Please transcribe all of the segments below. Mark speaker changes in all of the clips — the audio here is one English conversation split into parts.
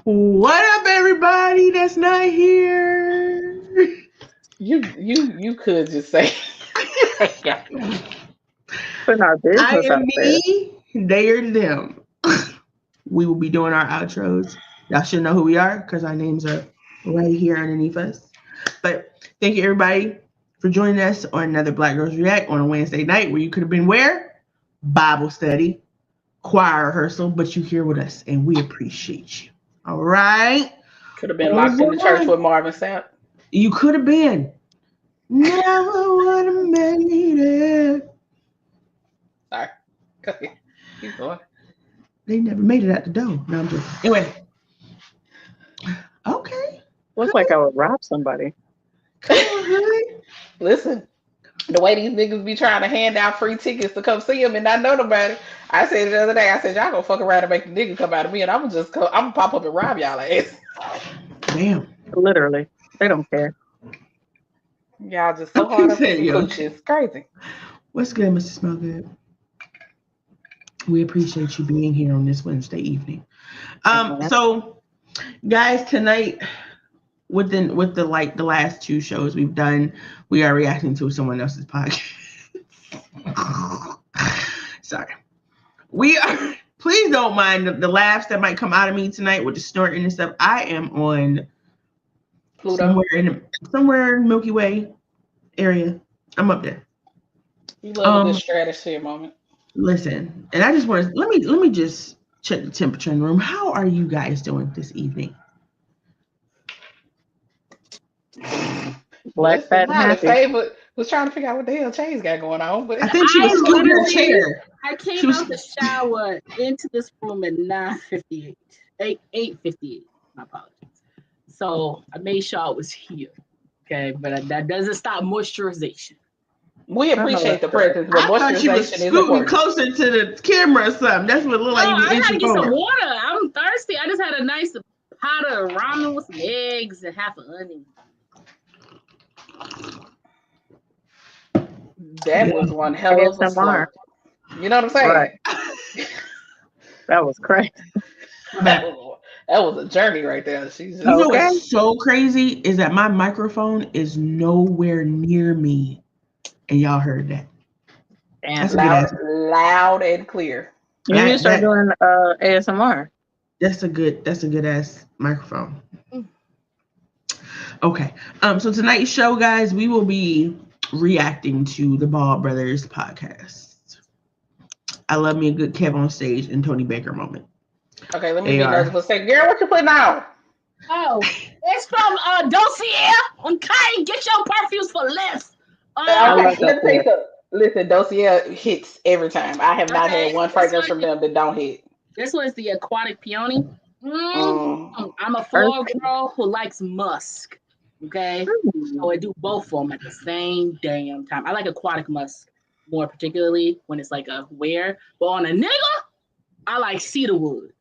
Speaker 1: What up, everybody that's not here?
Speaker 2: You could just say yeah.
Speaker 3: Putting our
Speaker 1: I
Speaker 3: business
Speaker 1: am
Speaker 3: out there.
Speaker 1: me, they are them. We will be doing our outros. Y'all should know who we are because our names are right here underneath us. But thank you, everybody, for joining us on another Black Girls React on a Wednesday night where you could have been where? Bible study, choir rehearsal, but you here with us and we appreciate you. All right?
Speaker 2: Could have been
Speaker 1: What was
Speaker 2: locked in the
Speaker 1: going
Speaker 2: church
Speaker 1: on?
Speaker 2: with Marvin Sapp.
Speaker 1: You could have been. Never would have made it.
Speaker 2: Sorry. Go ahead. Keep going.
Speaker 1: They never made it out the door. No, I'm joking. Anyway. Okay.
Speaker 3: Looks like I would rob somebody.
Speaker 1: Come on, honey.
Speaker 2: Listen, the way these niggas be trying to hand out free tickets to come see him and not know nobody. I said the other day, I said, y'all gonna fuck around and make the nigga come out of me and I'm gonna pop up and rob y'all ass.
Speaker 1: Damn.
Speaker 3: Literally. They don't care.
Speaker 2: Y'all just so hard up in the coochie. It's crazy.
Speaker 1: What's good, Mr. Smell Good? We appreciate you being here on this Wednesday evening. So guys, tonight with the last two shows we've done, we are reacting to someone else's podcast. Sorry. We are please don't mind the laughs that might come out of me tonight with the snorting and stuff. I am on
Speaker 2: Pluto.
Speaker 1: somewhere in Milky Way area. I'm up there.
Speaker 2: You love a good stratosphere moment.
Speaker 1: Listen, and I just want to let me just check the temperature in the room. How are you guys doing this evening?
Speaker 3: Black, fat, and happy.
Speaker 2: Favorite was trying to figure out what the hell Chase got going on, but
Speaker 1: I think she was scooting her chair.
Speaker 4: I came out the shower into this room at 9:58, 8:58. My apologies. So I made sure I was here. Okay, but that doesn't stop moisturization.
Speaker 2: We appreciate the presence, but
Speaker 1: I thought she was
Speaker 2: moisturization is
Speaker 1: scooting
Speaker 2: important.
Speaker 1: closer to the camera or something. That's what it looked like.
Speaker 4: Oh,
Speaker 1: You
Speaker 4: I had to
Speaker 1: inching
Speaker 4: get some
Speaker 1: forward.
Speaker 4: water. I'm thirsty. I just had a nice pot of ramen with some eggs and half an onion.
Speaker 2: That was one hell of a slow. You know what I'm saying?
Speaker 3: Right. That was crazy.
Speaker 2: That was a journey right there. She's just,
Speaker 1: You know what's so crazy is that my microphone is nowhere near me, and y'all heard that.
Speaker 3: And
Speaker 2: loud and clear.
Speaker 3: You need to start doing ASMR.
Speaker 1: That's a good ass microphone. Okay. So tonight's show, guys, we will be reacting to the Ball Brothers podcast. I love me a good Kev on stage and Tony Baker moment.
Speaker 2: Okay, let me be nervous for a second. Girl, what you putting on?
Speaker 4: Oh, it's from Dossier. Okay, get your perfumes for less.
Speaker 2: Okay, let me take listen, Dossier hits every time. I have not had one fragrance from them that don't hit.
Speaker 4: This one's the Aquatic Peony. I'm a floral girl who likes musk. Okay, so I do both of them at the same damn time. I like aquatic musk more, particularly when it's like a wear. But on a nigga, I like cedarwood.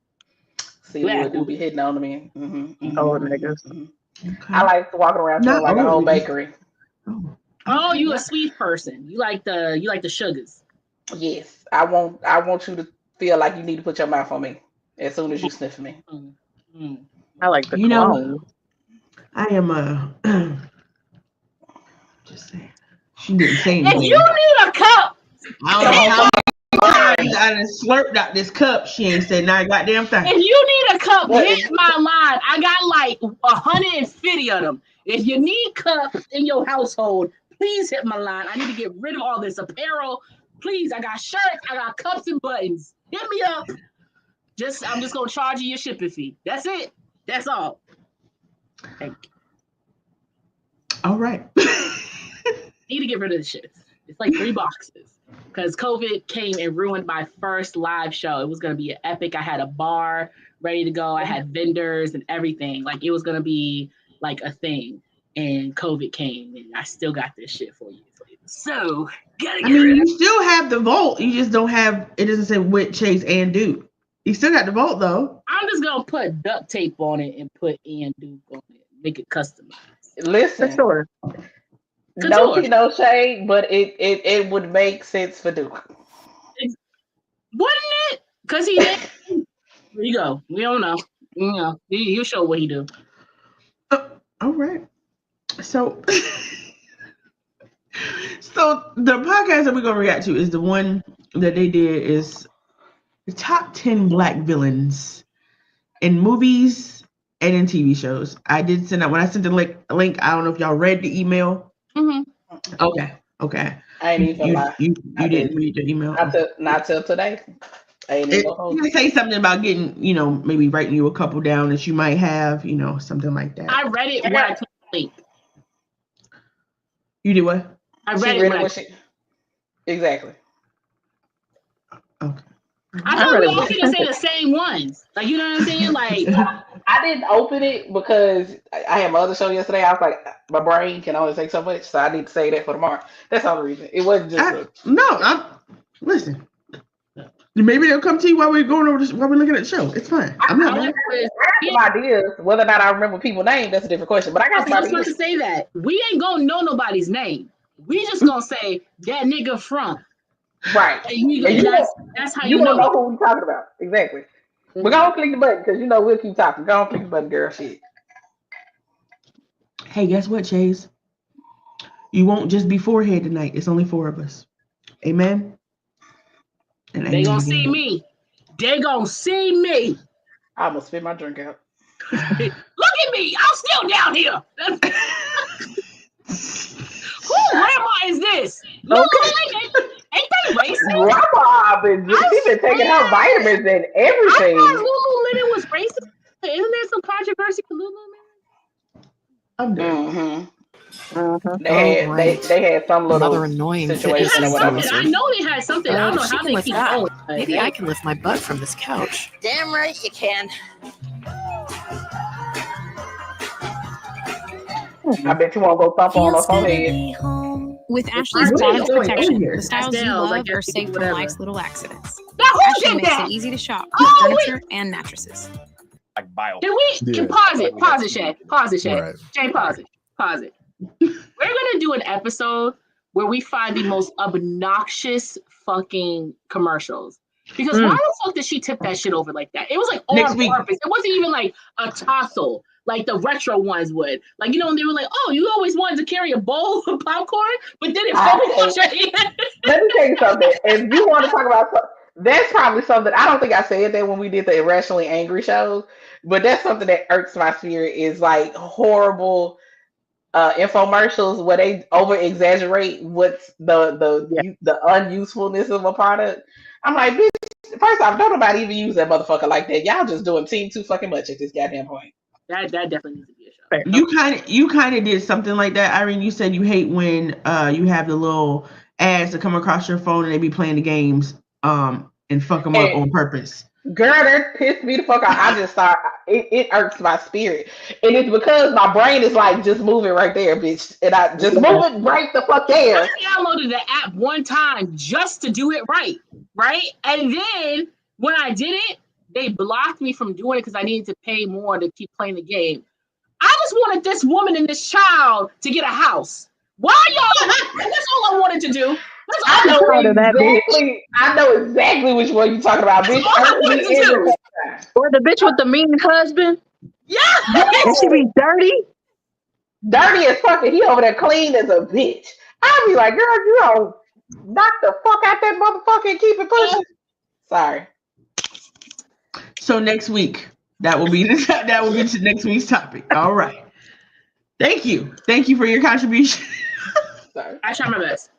Speaker 2: Cedarwood do be hitting on me.
Speaker 3: Oh, niggas.
Speaker 2: Okay. I like walking around smelling like a whole bakery.
Speaker 4: Oh, you a sweet person. You like the sugars.
Speaker 2: Yes, I want you to feel like you need to put your mouth on me as soon as you sniff me.
Speaker 3: I like the cologne.
Speaker 1: I am just saying. She didn't say anything.
Speaker 4: If you need a cup,
Speaker 1: I don't know how many times I done slurped out this cup. She ain't said not a goddamn thing.
Speaker 4: If you need a cup, hit my line. I got like 150 of them. If you need cups in your household, please hit my line. I need to get rid of all this apparel. Please, I got shirts, I got cups and buttons. Hit me up. I'm just gonna charge you your shipping fee. That's it. That's all. Thank you.
Speaker 1: All right.
Speaker 4: Need to get rid of the shit. It's like 3 boxes because COVID came and ruined my first live show. It was gonna be epic. I had a bar ready to go. I had vendors and everything. Like it was gonna be like a thing. And COVID came, and I still got this shit for you. So, gotta get rid of it.
Speaker 1: You still have the vault. You just don't have. It doesn't say with Chase and Duke. You still got the vault though.
Speaker 4: I'm just gonna put duct tape on it and put and Duke on it. Make it customized.
Speaker 2: Listen, no shade, but it would make sense for Duke.
Speaker 4: Wouldn't it? Because he did. Here you go. We don't know. You know, he'll show what he do.
Speaker 1: All right. So, so the podcast that we're gonna react to is the one that they did is the top 10 black villains in movies and in TV shows. I did send out when I sent the link. I don't know if y'all read the email.
Speaker 4: Mm-hmm.
Speaker 1: Okay.
Speaker 2: I ain't even lie.
Speaker 1: You didn't read the email.
Speaker 2: Not till today. I ain't even
Speaker 1: You say something about getting, maybe writing you a couple down that you might have, something like that.
Speaker 4: I read it when I took the link.
Speaker 1: You did what?
Speaker 4: I read it.
Speaker 2: Exactly.
Speaker 1: Okay.
Speaker 4: I thought we all going to say the same ones. Like, you know what I'm saying? Like,
Speaker 2: I didn't open it because I had my other show yesterday. I was like, my brain can only take so much, so I need to say that for tomorrow. That's all the reason. It wasn't just
Speaker 1: listen. Maybe they'll come to you while we're going over while we're looking at the show. It's fine.
Speaker 2: I got some ideas. Whether or not I remember people's names, that's a different question. But I got some ideas.
Speaker 4: I was about to say that. We ain't gonna know nobody's name. We just gonna say that nigga from.
Speaker 2: Right.
Speaker 4: That's how
Speaker 2: you know who we're talking about. Exactly. Mm-hmm. But go on, click the button because we'll keep talking. Go on, click the button, girl. Shit.
Speaker 1: Hey, guess what, Chase? You won't just be forehead tonight. It's only 4 of us. Amen. And
Speaker 4: they gonna see me. They gonna see me.
Speaker 2: I almost spit my drink out.
Speaker 4: Look at me. I'm still down here. Who grandma is this? Okay. Ain't they racist?
Speaker 2: Grandma been taking her vitamins and everything.
Speaker 4: I thought Lululemon was racist. Isn't there some controversy with Lululemon?
Speaker 1: I'm done.
Speaker 2: Mm-hmm. They had some little
Speaker 5: annoying
Speaker 2: situation or whatever.
Speaker 4: I know they had something. I don't know how they keep going.
Speaker 5: Maybe I can lift my butt from this couch.
Speaker 6: Damn right you can.
Speaker 2: I bet you won't go thump on her forehead.
Speaker 7: With Ashley's Styles Protection, the styles you love are safe from life's little accidents. Ashley makes it easy to shop for furniture and mattresses.
Speaker 8: Like bio.
Speaker 4: Can pause it, Shay. Pause it, Shay. Right. Shay, pause it. We're gonna do an episode where we find the most obnoxious fucking commercials. Because why the fuck did she tip that shit over like that? It was like on purpose. It wasn't even like a tussle like the retro ones would. Like, and they were like, oh, you always wanted to carry a bowl of popcorn, but then it focused on your hand.
Speaker 2: Let me tell you something. If you want to talk about that's probably something, I don't think I said that when we did the Irrationally Angry shows, but that's something that irks my spirit is like horrible infomercials where they over exaggerate what's the unusefulness of a product. I'm like, bitch, first off, don't nobody even use that motherfucker like that. Y'all just doing too fucking much at this goddamn point.
Speaker 4: That definitely needs to be a show.
Speaker 1: You kind of did something like that, Irene. You said you hate when you have the little ads that come across your phone and they be playing the games and fuck them up on purpose.
Speaker 2: Girl, that pissed me the fuck out. I just thought it irks my spirit. And it's because my brain is like, just move it right there, bitch. And I just move it right the fuck there.
Speaker 4: I downloaded the app one time just to do it right? And then when I did it, they blocked me from doing it because I needed to pay more to keep playing the game. I just wanted this woman and this child to get a house. Why y'all? That's all I wanted to do.
Speaker 2: I know exactly which one you're talking about, bitch.
Speaker 3: Or the bitch with the mean husband.
Speaker 4: Yeah.
Speaker 3: And she be dirty.
Speaker 2: Dirty as fuck, and he over there clean as a bitch. I'll be like, girl, you don't knock the fuck out that motherfucker and keep it pushing. Sorry.
Speaker 1: So next week, that will be next week's topic. All right. Thank you for your contribution.
Speaker 2: Sorry.
Speaker 4: I try my best.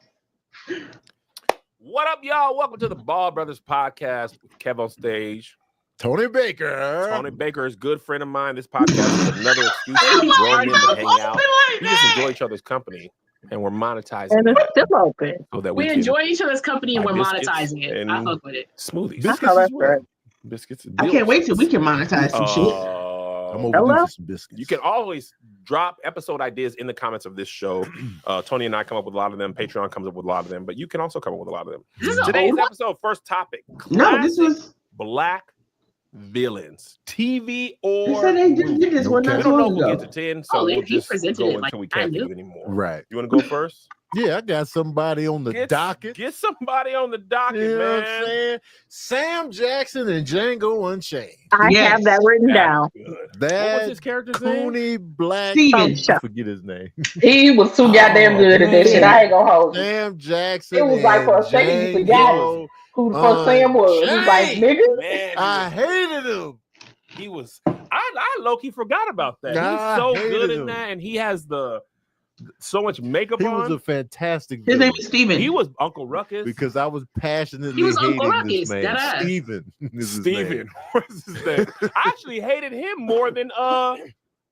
Speaker 8: What up, y'all? Welcome to the Ball Brothers podcast with Kev on stage.
Speaker 9: Tony Baker.
Speaker 8: Tony Baker is a good friend of mine. This podcast is another excuse for grown men to hang out. We just enjoy each other's company, and we're monetizing.
Speaker 3: And it's still open.
Speaker 8: So that
Speaker 4: we enjoy each other's company, and we're monetizing it. I fuck with it.
Speaker 8: Smoothies. Biscuits.
Speaker 1: I can't wait till we can monetize some shit.
Speaker 9: I'm over some biscuits.
Speaker 8: You can always drop episode ideas in the comments of this show. Tony and I come up with a lot of them. Patreon comes up with a lot of them, but you can also come up with a lot of them. Today's episode, first topic.
Speaker 1: No, this was
Speaker 8: black villains, TV or
Speaker 1: they did this one.
Speaker 8: We don't know who gets to 10, so we'll just go until we can't do anymore.
Speaker 9: Right.
Speaker 8: You want to go first?
Speaker 9: Yeah, I got somebody on the docket.
Speaker 8: Get somebody on the docket,
Speaker 9: You know
Speaker 8: man.
Speaker 9: what I'm saying? Sam Jackson and Django Unchained.
Speaker 3: I have that written down.
Speaker 9: That
Speaker 8: What was his character's name?
Speaker 9: Cooney Black.
Speaker 1: Steven.
Speaker 9: I forget his name.
Speaker 2: He was too goddamn good at that shit. I ain't gonna hold you.
Speaker 9: Sam Jackson.
Speaker 2: It was like for a second you forgot who the fuck Sam was. He was like, nigga.
Speaker 8: Man,
Speaker 9: I hated him.
Speaker 8: he was. I low-key forgot about that.
Speaker 9: I
Speaker 8: He's so
Speaker 9: hated
Speaker 8: good in
Speaker 9: him.
Speaker 8: that, and he has so much makeup
Speaker 9: He
Speaker 8: on.
Speaker 9: was a fantastic
Speaker 1: His
Speaker 9: villain
Speaker 1: name is Steven.
Speaker 8: He was Uncle Ruckus.
Speaker 9: because I was passionately
Speaker 4: He was
Speaker 9: hating
Speaker 4: Uncle
Speaker 9: this
Speaker 4: Ruckus,
Speaker 9: man.
Speaker 4: deadass.
Speaker 9: Steven. is his
Speaker 8: Steven.
Speaker 9: name.
Speaker 8: What's his name? I actually hated him more than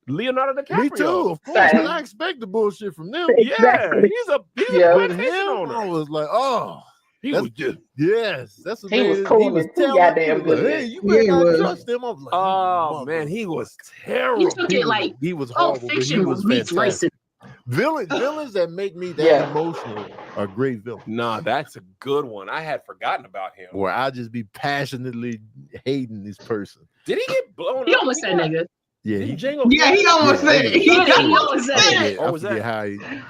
Speaker 8: Leonardo DiCaprio.
Speaker 9: Me too, of course.
Speaker 2: Same.
Speaker 9: And I expect the bullshit from them.
Speaker 8: Yeah,
Speaker 3: Exactly.
Speaker 8: he's a
Speaker 2: Yeah.
Speaker 9: But
Speaker 8: plantation
Speaker 9: him,
Speaker 8: owner.
Speaker 9: I was like, oh,
Speaker 8: He
Speaker 9: that's
Speaker 8: was just.
Speaker 9: yes, that's what
Speaker 2: He was cool and too
Speaker 9: telling
Speaker 2: goddamn
Speaker 9: me, like,
Speaker 2: good.
Speaker 9: hey, you
Speaker 1: Yeah,
Speaker 9: better
Speaker 1: he
Speaker 9: not
Speaker 1: was.
Speaker 9: trust him. I'm like,
Speaker 8: Oh man, he was terrible.
Speaker 4: You took it like
Speaker 9: he was
Speaker 4: Pulp
Speaker 9: horrible, but he
Speaker 4: Fiction
Speaker 9: was
Speaker 4: meets
Speaker 9: fantastic.
Speaker 4: racist.
Speaker 9: Villains that make me that
Speaker 2: Yeah.
Speaker 9: emotional are great villains.
Speaker 8: Nah, that's a good one. I had forgotten about him.
Speaker 9: Where I just be passionately hating this person.
Speaker 8: Did he get blown
Speaker 4: He
Speaker 8: up?
Speaker 4: almost said nigga.
Speaker 9: Yeah,
Speaker 8: Didn't
Speaker 9: he,
Speaker 8: Django?
Speaker 1: Yeah, he almost
Speaker 9: Yeah,
Speaker 1: said it. He
Speaker 4: Yeah, he
Speaker 1: almost
Speaker 4: almost said
Speaker 1: said
Speaker 4: it.
Speaker 1: it.
Speaker 9: I
Speaker 8: What was
Speaker 9: forget
Speaker 8: that?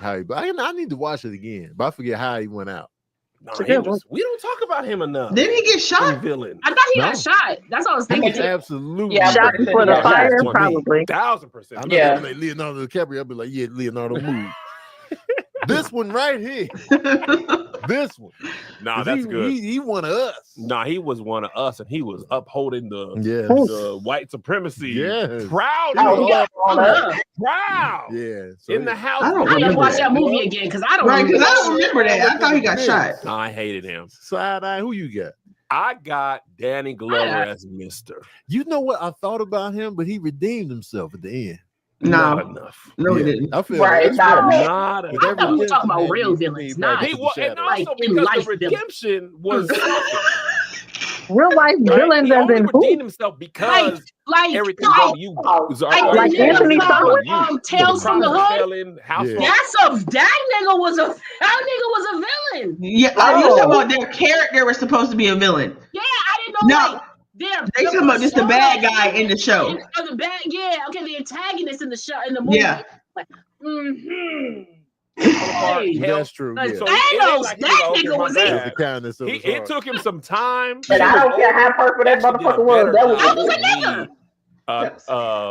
Speaker 9: how he. But I need to watch it again. But I forget how he went out.
Speaker 8: Nah,
Speaker 3: It's a
Speaker 8: he
Speaker 3: good
Speaker 8: was, we don't talk about him enough.
Speaker 1: Didn't he get
Speaker 8: Any
Speaker 1: shot?
Speaker 8: villain.
Speaker 4: I thought he got
Speaker 9: No.
Speaker 4: shot. That's what I was
Speaker 9: He
Speaker 4: thinking.
Speaker 9: was absolutely
Speaker 2: Yeah,
Speaker 3: Shot
Speaker 2: pretty
Speaker 3: before
Speaker 2: sure
Speaker 3: the
Speaker 2: he got
Speaker 3: fire,
Speaker 2: shot.
Speaker 3: probably.
Speaker 8: 1000%.
Speaker 9: I know
Speaker 2: Yeah.
Speaker 9: they be like Leonardo DiCaprio. I'll be like, yeah, Leonardo, move. This one right here. This one.
Speaker 8: Nah,
Speaker 9: 'Cause
Speaker 8: that's good.
Speaker 9: He one of us.
Speaker 8: Nah, he was one of us, and he was upholding the
Speaker 9: Yes.
Speaker 8: white supremacy.
Speaker 9: Yes.
Speaker 8: Proud,
Speaker 2: Oh, he got blown up.
Speaker 8: proud.
Speaker 9: Yeah. So
Speaker 8: In the house.
Speaker 1: I don't
Speaker 4: I gotta
Speaker 1: remember
Speaker 4: watch
Speaker 1: that.
Speaker 4: that movie again because I don't
Speaker 1: Right, because I
Speaker 4: remember.
Speaker 1: don't remember that. I thought he got shot.
Speaker 8: Nah, I hated him.
Speaker 9: Side eye, who you got?
Speaker 8: I got Danny Glover as Mister.
Speaker 9: You know what I thought about him, but he redeemed himself at the end.
Speaker 8: Not
Speaker 1: No,
Speaker 8: enough.
Speaker 1: no, he
Speaker 9: Yeah,
Speaker 1: didn't.
Speaker 9: I feel
Speaker 2: Right,
Speaker 9: that's
Speaker 2: not
Speaker 9: what-
Speaker 2: enough.
Speaker 8: Not
Speaker 9: but
Speaker 8: enough.
Speaker 4: I thought we were talking about
Speaker 9: redemption
Speaker 4: real
Speaker 9: had me
Speaker 4: villains,
Speaker 9: back
Speaker 4: not-
Speaker 9: to
Speaker 8: He
Speaker 9: the
Speaker 8: was, and
Speaker 9: shadow.
Speaker 8: also
Speaker 4: Like, in
Speaker 8: because the
Speaker 4: life villains.
Speaker 8: redemption was
Speaker 3: Real life
Speaker 8: like,
Speaker 3: villains
Speaker 8: he
Speaker 3: as
Speaker 8: only
Speaker 3: in
Speaker 8: redeemed
Speaker 3: who?
Speaker 8: himself because
Speaker 4: Like
Speaker 8: everything
Speaker 4: like,
Speaker 8: on you was
Speaker 4: like
Speaker 8: already
Speaker 3: Like
Speaker 4: the
Speaker 8: taken
Speaker 3: Anthony
Speaker 4: nigga
Speaker 8: from
Speaker 3: Thomas?
Speaker 8: you.
Speaker 4: Tales from the
Speaker 8: Promise
Speaker 4: Hood.
Speaker 8: fell in, house
Speaker 9: Yeah.
Speaker 8: phone.
Speaker 4: That nigga was a villain.
Speaker 1: Yeah, you talking about their character was supposed to be a villain.
Speaker 4: Yeah, I didn't know.
Speaker 1: No,
Speaker 4: Like, they're
Speaker 1: they talking about just the bad guy in the show.
Speaker 4: The bad, yeah, okay, the antagonist in the show in the movie.
Speaker 1: Yeah.
Speaker 4: Like, mm-hmm.
Speaker 8: Hey,
Speaker 9: That's true.
Speaker 4: Like,
Speaker 9: Yeah.
Speaker 8: So it ain't
Speaker 4: Thanos,
Speaker 8: like
Speaker 4: that
Speaker 8: okay,
Speaker 4: nigga
Speaker 8: my
Speaker 4: was
Speaker 9: It
Speaker 8: bad.
Speaker 9: was the kindness of his
Speaker 8: It
Speaker 9: heart.
Speaker 8: took him some time.
Speaker 2: And I don't care how perfect that
Speaker 8: Actually did a
Speaker 2: motherfucker was.
Speaker 8: better
Speaker 2: That was
Speaker 8: job
Speaker 4: was a
Speaker 8: to
Speaker 4: nigga.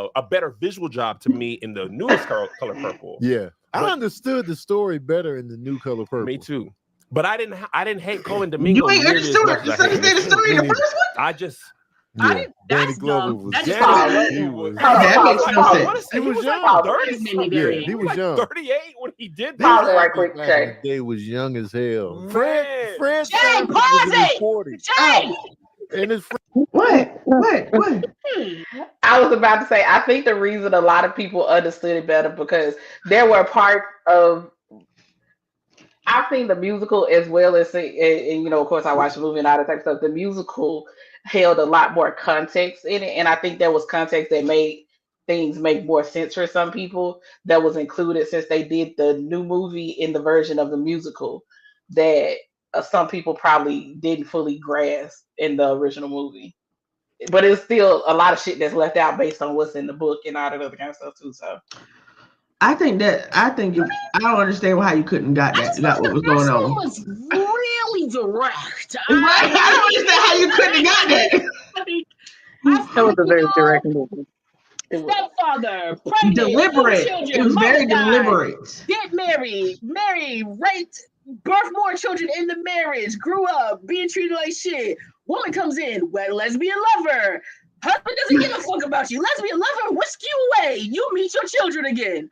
Speaker 8: me, a better visual job to me in the newest color purple.
Speaker 9: Yeah, I
Speaker 8: But-
Speaker 9: understood the story better in the new color purple.
Speaker 8: Me too. But I didn't hate Cohen Domingo.
Speaker 1: You ain't
Speaker 8: nearly as
Speaker 1: understood
Speaker 8: much as I hated
Speaker 1: the
Speaker 8: him.
Speaker 1: story in the
Speaker 9: Me
Speaker 1: first one?
Speaker 8: I just
Speaker 4: I
Speaker 9: Yeah,
Speaker 4: didn't-
Speaker 9: Danny
Speaker 4: that's
Speaker 9: Glover
Speaker 4: dumb.
Speaker 9: was.
Speaker 4: That's
Speaker 8: Danny
Speaker 4: fine.
Speaker 8: Glover
Speaker 9: He
Speaker 8: was.
Speaker 9: was.
Speaker 1: That makes no
Speaker 8: I
Speaker 1: sense.
Speaker 8: wanna say
Speaker 9: He
Speaker 8: he
Speaker 9: was
Speaker 8: was like
Speaker 9: young.
Speaker 8: 30
Speaker 4: This made me
Speaker 8: something.
Speaker 4: very
Speaker 9: Yeah, he was
Speaker 8: like
Speaker 9: young.
Speaker 8: 38 when he did
Speaker 2: Pause it
Speaker 8: that.
Speaker 2: right quick,
Speaker 9: Back in
Speaker 2: Shay.
Speaker 9: the day was young as hell.
Speaker 8: Man.
Speaker 9: Fred
Speaker 4: Jay,
Speaker 9: Savage
Speaker 4: pause
Speaker 9: was in his
Speaker 4: it!
Speaker 9: 40s.
Speaker 4: Jay!
Speaker 9: And his
Speaker 1: What?
Speaker 2: I was about to say, I think the reason a lot of people understood it better because there were parts of. I've seen the musical as well as, and you know, of course, I watched the movie and all that type of stuff. The musical held a lot more context in it, and I think there was context that made things make more sense for some people. That was included since they did the new movie in the version of the musical that some people probably didn't fully grasp in the original movie. But it's still a lot of shit that's left out based on what's in the book and all that other kind of stuff too. So
Speaker 1: I think if I don't understand how you couldn't got what was going
Speaker 4: That
Speaker 1: on.
Speaker 4: was really direct.
Speaker 1: Right? I don't understand how you couldn't have got that.
Speaker 3: That was a very direct movie.
Speaker 4: Stepfather, pregnant,
Speaker 1: Deliberate.
Speaker 4: children,
Speaker 1: It was very
Speaker 4: mother died,
Speaker 1: deliberate.
Speaker 4: get married, raped, birth more children in the marriage, grew up, being treated like shit. Woman comes in, lesbian lover. Husband doesn't give a fuck about you. Lesbian lover, whisk you away. You meet your children again.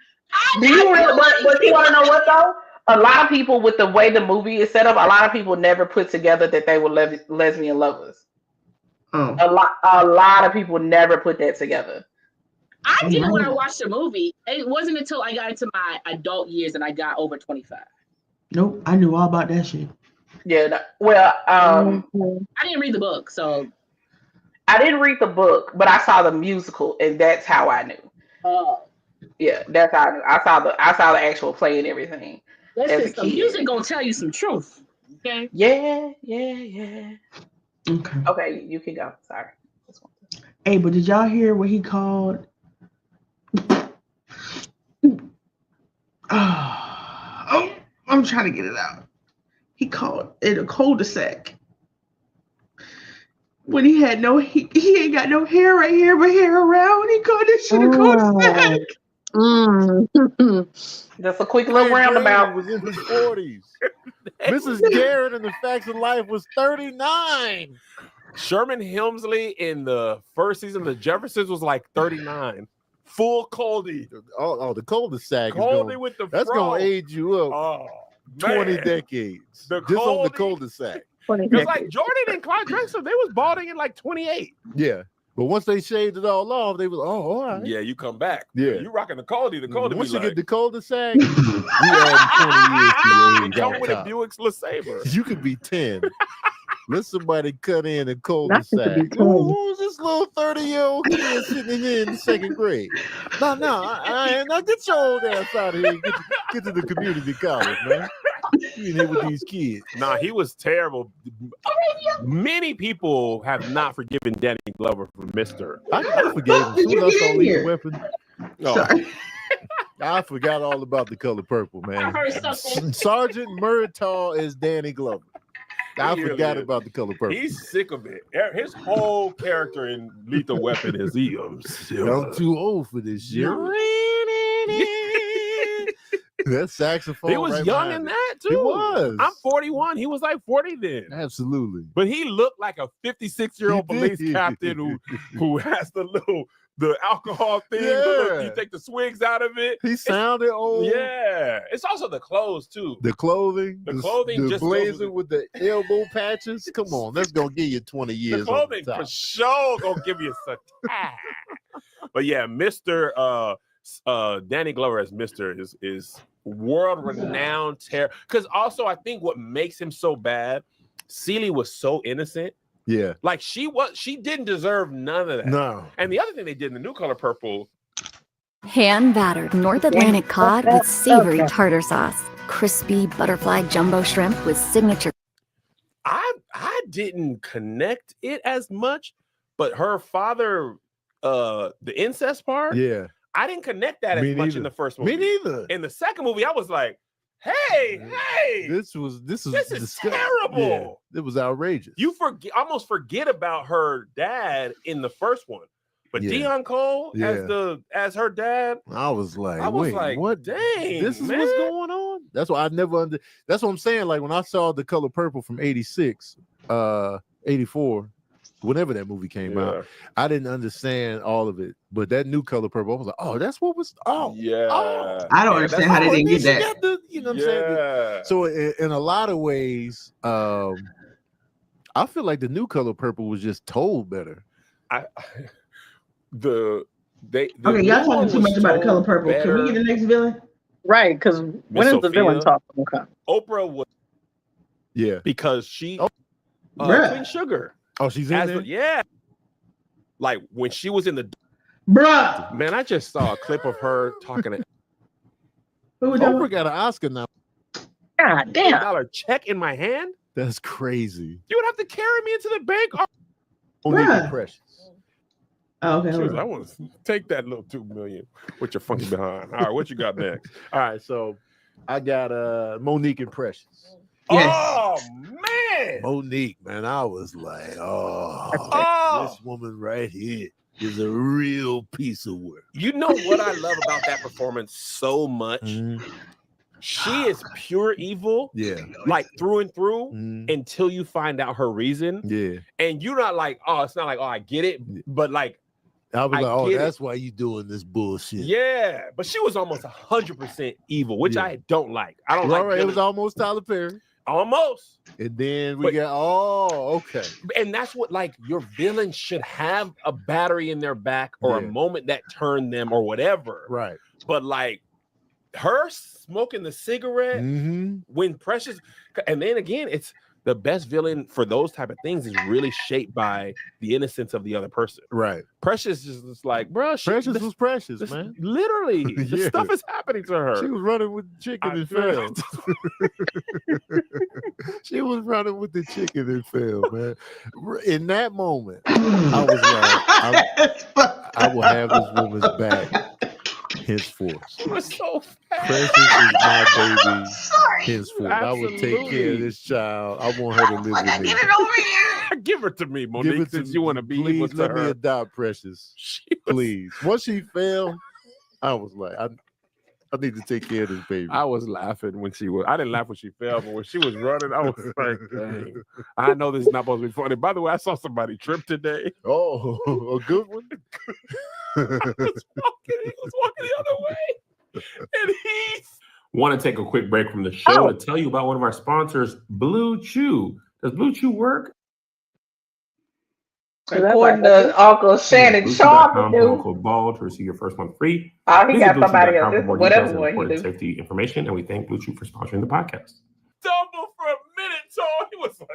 Speaker 2: do you really, but you want to know what though? A lot of people, with the way the movie is set up, a lot of people never put together that they were lesbian lovers.
Speaker 1: Oh.
Speaker 2: A lot of people never put that together.
Speaker 4: I did when I watched the movie. It wasn't until I got into my adult years and I got over 25.
Speaker 1: Nope, I knew all about that shit.
Speaker 2: Yeah. Well,
Speaker 4: I didn't read the book, so
Speaker 2: I didn't read the book, but I saw the musical, and that's how I knew. Yeah, that's how I knew. I saw the actual play and everything.
Speaker 4: listen, the music gonna tell you some truth. Okay.
Speaker 2: Yeah.
Speaker 1: Okay.
Speaker 2: Okay, you can go. Sorry.
Speaker 1: Hey, but did y'all hear what he called? I'm trying to get it out. He called it a cul-de-sac. When he had he ain't got no hair right here, but hair around. He called this shit a cul-de-sac.
Speaker 2: That's a quick little roundabout.
Speaker 9: Was in his 40s. Mrs. Garrett in The Facts of Life was 39.
Speaker 8: Sherman Hemsley in the first season of The Jeffersons was like 39. Full Coldy.
Speaker 9: Oh, the cul-de-sac.
Speaker 8: With the
Speaker 9: that's
Speaker 8: fro.
Speaker 9: going to age you up 20 decades. Just on the cul-de-sac.
Speaker 8: Because like Jordan and Clyde Drexler, they was balding in like 28.
Speaker 9: Yeah. But once they shaved it all off, they was, all right.
Speaker 8: Yeah, you come back.
Speaker 9: Yeah.
Speaker 8: You rocking the Coldy. The Coldy.
Speaker 9: Once you
Speaker 8: like,
Speaker 9: get the cul-de-sac, you add 20 years to
Speaker 8: come with a Buick LeSabre.
Speaker 9: You could be 10. Let somebody cut in a cul-de-sac. Who's this little 30-year-old kid sitting in the second grade? No, I get your old ass out of here and get to the community college, man. You in here with these kids.
Speaker 8: Nah, he was terrible. Many people have not forgiven Danny Glover for Mr.
Speaker 9: I forgave him. As soon as I saw Lethal Weapon.
Speaker 1: Sorry.
Speaker 9: I forgot all about The Color Purple, man.
Speaker 4: I heard something.
Speaker 9: Sergeant Murtaugh is Danny Glover. I forgot about The Color Purple.
Speaker 8: He's sick of it. His whole character in Lethal Weapon is I'm
Speaker 9: too old for this shit. That saxophone.
Speaker 8: He was young in that too.
Speaker 9: He was.
Speaker 8: I'm 41. He was like 40 then.
Speaker 9: Absolutely.
Speaker 8: But he looked like a 56-year-old police captain who has the alcohol thing.
Speaker 9: Yeah.
Speaker 8: You take the swigs out of it.
Speaker 9: He sounded old.
Speaker 8: Yeah. It's also the clothes too.
Speaker 9: The clothing.
Speaker 8: The clothing
Speaker 9: the
Speaker 8: just
Speaker 9: blazer with the elbow patches. Come on, that's gonna give you 20 years.
Speaker 8: The clothing for sure gonna give you a time. But yeah, Mr. Danny Glover as Mr. is world-renowned terror. Because also I think what makes him so bad, Celie was so innocent.
Speaker 9: Yeah.
Speaker 8: Like she didn't deserve none of that.
Speaker 9: No.
Speaker 8: And the other thing they did in The New Color Purple.
Speaker 6: Hand-battered North Atlantic cod with savory tartar sauce. Crispy butterfly jumbo shrimp with signature.
Speaker 8: I didn't connect it as much, but her father, the incest part.
Speaker 9: Yeah.
Speaker 8: I didn't connect that as much in the first movie.
Speaker 9: Me neither.
Speaker 8: In the second movie, I was like, hey,
Speaker 9: this is
Speaker 8: terrible.
Speaker 9: Yeah, it was outrageous.
Speaker 8: You almost forget about her dad in the first one, but Dion Cole as her dad.
Speaker 9: I was like,
Speaker 8: what? Dang,
Speaker 9: this is what's going on. That's why I never that's what I'm saying. Like when I saw The Color Purple from 86, 84. Whenever that movie came out, I didn't understand all of it. But that New Color Purple, I was like, oh, that's what was. Oh,
Speaker 8: yeah.
Speaker 9: Oh.
Speaker 1: I don't understand how they didn't get that.
Speaker 9: You know what I'm saying? So in a lot of ways, I feel like the New Color Purple was just told better.
Speaker 1: Okay, y'all talking too much about The Color Purple. Can we get the next villain?
Speaker 3: Right, because when is the villain talk gonna come?
Speaker 8: Oprah was.
Speaker 9: Yeah,
Speaker 8: because she Queen Sugar.
Speaker 9: Oh, she's in there?
Speaker 8: Yeah. Like when she was in the
Speaker 1: bruh.
Speaker 8: Man, I just saw a clip of her talking to
Speaker 9: Oprah got an Oscar now.
Speaker 3: God damn.
Speaker 8: $1 check in my hand.
Speaker 9: That's crazy.
Speaker 8: You would have to carry me into the bank.
Speaker 9: Only Precious.
Speaker 1: Oh, okay.
Speaker 8: I want to take that little $2 million with your funky behind. All right, what you got next?
Speaker 9: All right, so I got Monique and Precious.
Speaker 1: Yes.
Speaker 8: Oh man,
Speaker 9: Monique, man, I was like, this woman right here is a real piece of work.
Speaker 8: You know what I love about that performance so much?
Speaker 9: Mm-hmm.
Speaker 8: She is pure evil, like through and through, until you find out her reason.
Speaker 9: Yeah,
Speaker 8: and you're not like, it's not like, I get it, but like,
Speaker 9: I was like, that's why you doing this bullshit.
Speaker 8: Yeah, but she was almost 100% evil, which I don't like. I don't like.
Speaker 9: It was almost Tyler Perry.
Speaker 8: Almost.
Speaker 9: And then we got okay.
Speaker 8: And that's what, like, your villain should have a battery in their back or a moment that turned them or whatever.
Speaker 9: Right.
Speaker 8: But like her smoking the cigarette when Precious, and then again, it's the best villain for those type of things is really shaped by the innocence of the other person.
Speaker 9: Right.
Speaker 8: Precious is like, bro,
Speaker 9: Precious was precious, man.
Speaker 8: Literally, the stuff is happening to her.
Speaker 9: She was running with the chicken and fell. She was running with the chicken and fell, man. In that moment, I was like, I will have this woman's back. henceforth.
Speaker 8: She was so fat.
Speaker 9: Precious is my baby.
Speaker 1: Sorry.
Speaker 9: Henceforth, I will take care
Speaker 8: Absolutely.
Speaker 9: of this child. I want her to live with me.
Speaker 1: Get it over here.
Speaker 8: Give her to me,
Speaker 9: Give
Speaker 8: Monique,
Speaker 9: it to
Speaker 8: since
Speaker 9: me.
Speaker 8: you want to be equal
Speaker 9: Please
Speaker 8: to
Speaker 9: let me
Speaker 8: her.
Speaker 9: adopt Precious.
Speaker 8: She was-
Speaker 9: Please. Once she fell, I was like, I need to take care of this baby.
Speaker 8: I was laughing when she was. I didn't laugh when she fell, but when she was running, I was like, dang. I know this is not supposed to be funny. By the way, I saw somebody trip today.
Speaker 9: Oh, a good one.
Speaker 8: He was walking the other way. And he's want to take a quick break from the show to tell you about one of our sponsors, Blue Chew. Does Blue Chew work?
Speaker 2: According to Uncle Shannon Sharp,
Speaker 8: Promo code BALL to receive your first month free.
Speaker 2: oh, he
Speaker 8: Visit
Speaker 2: got somebody else.
Speaker 8: BlueChew.com for
Speaker 2: This
Speaker 8: more
Speaker 2: whatever
Speaker 8: details and
Speaker 2: one he
Speaker 8: important
Speaker 2: do.
Speaker 8: safety information, and we thank Blue Chew for sponsoring the podcast. Stumbled for a minute, Tone. He was like,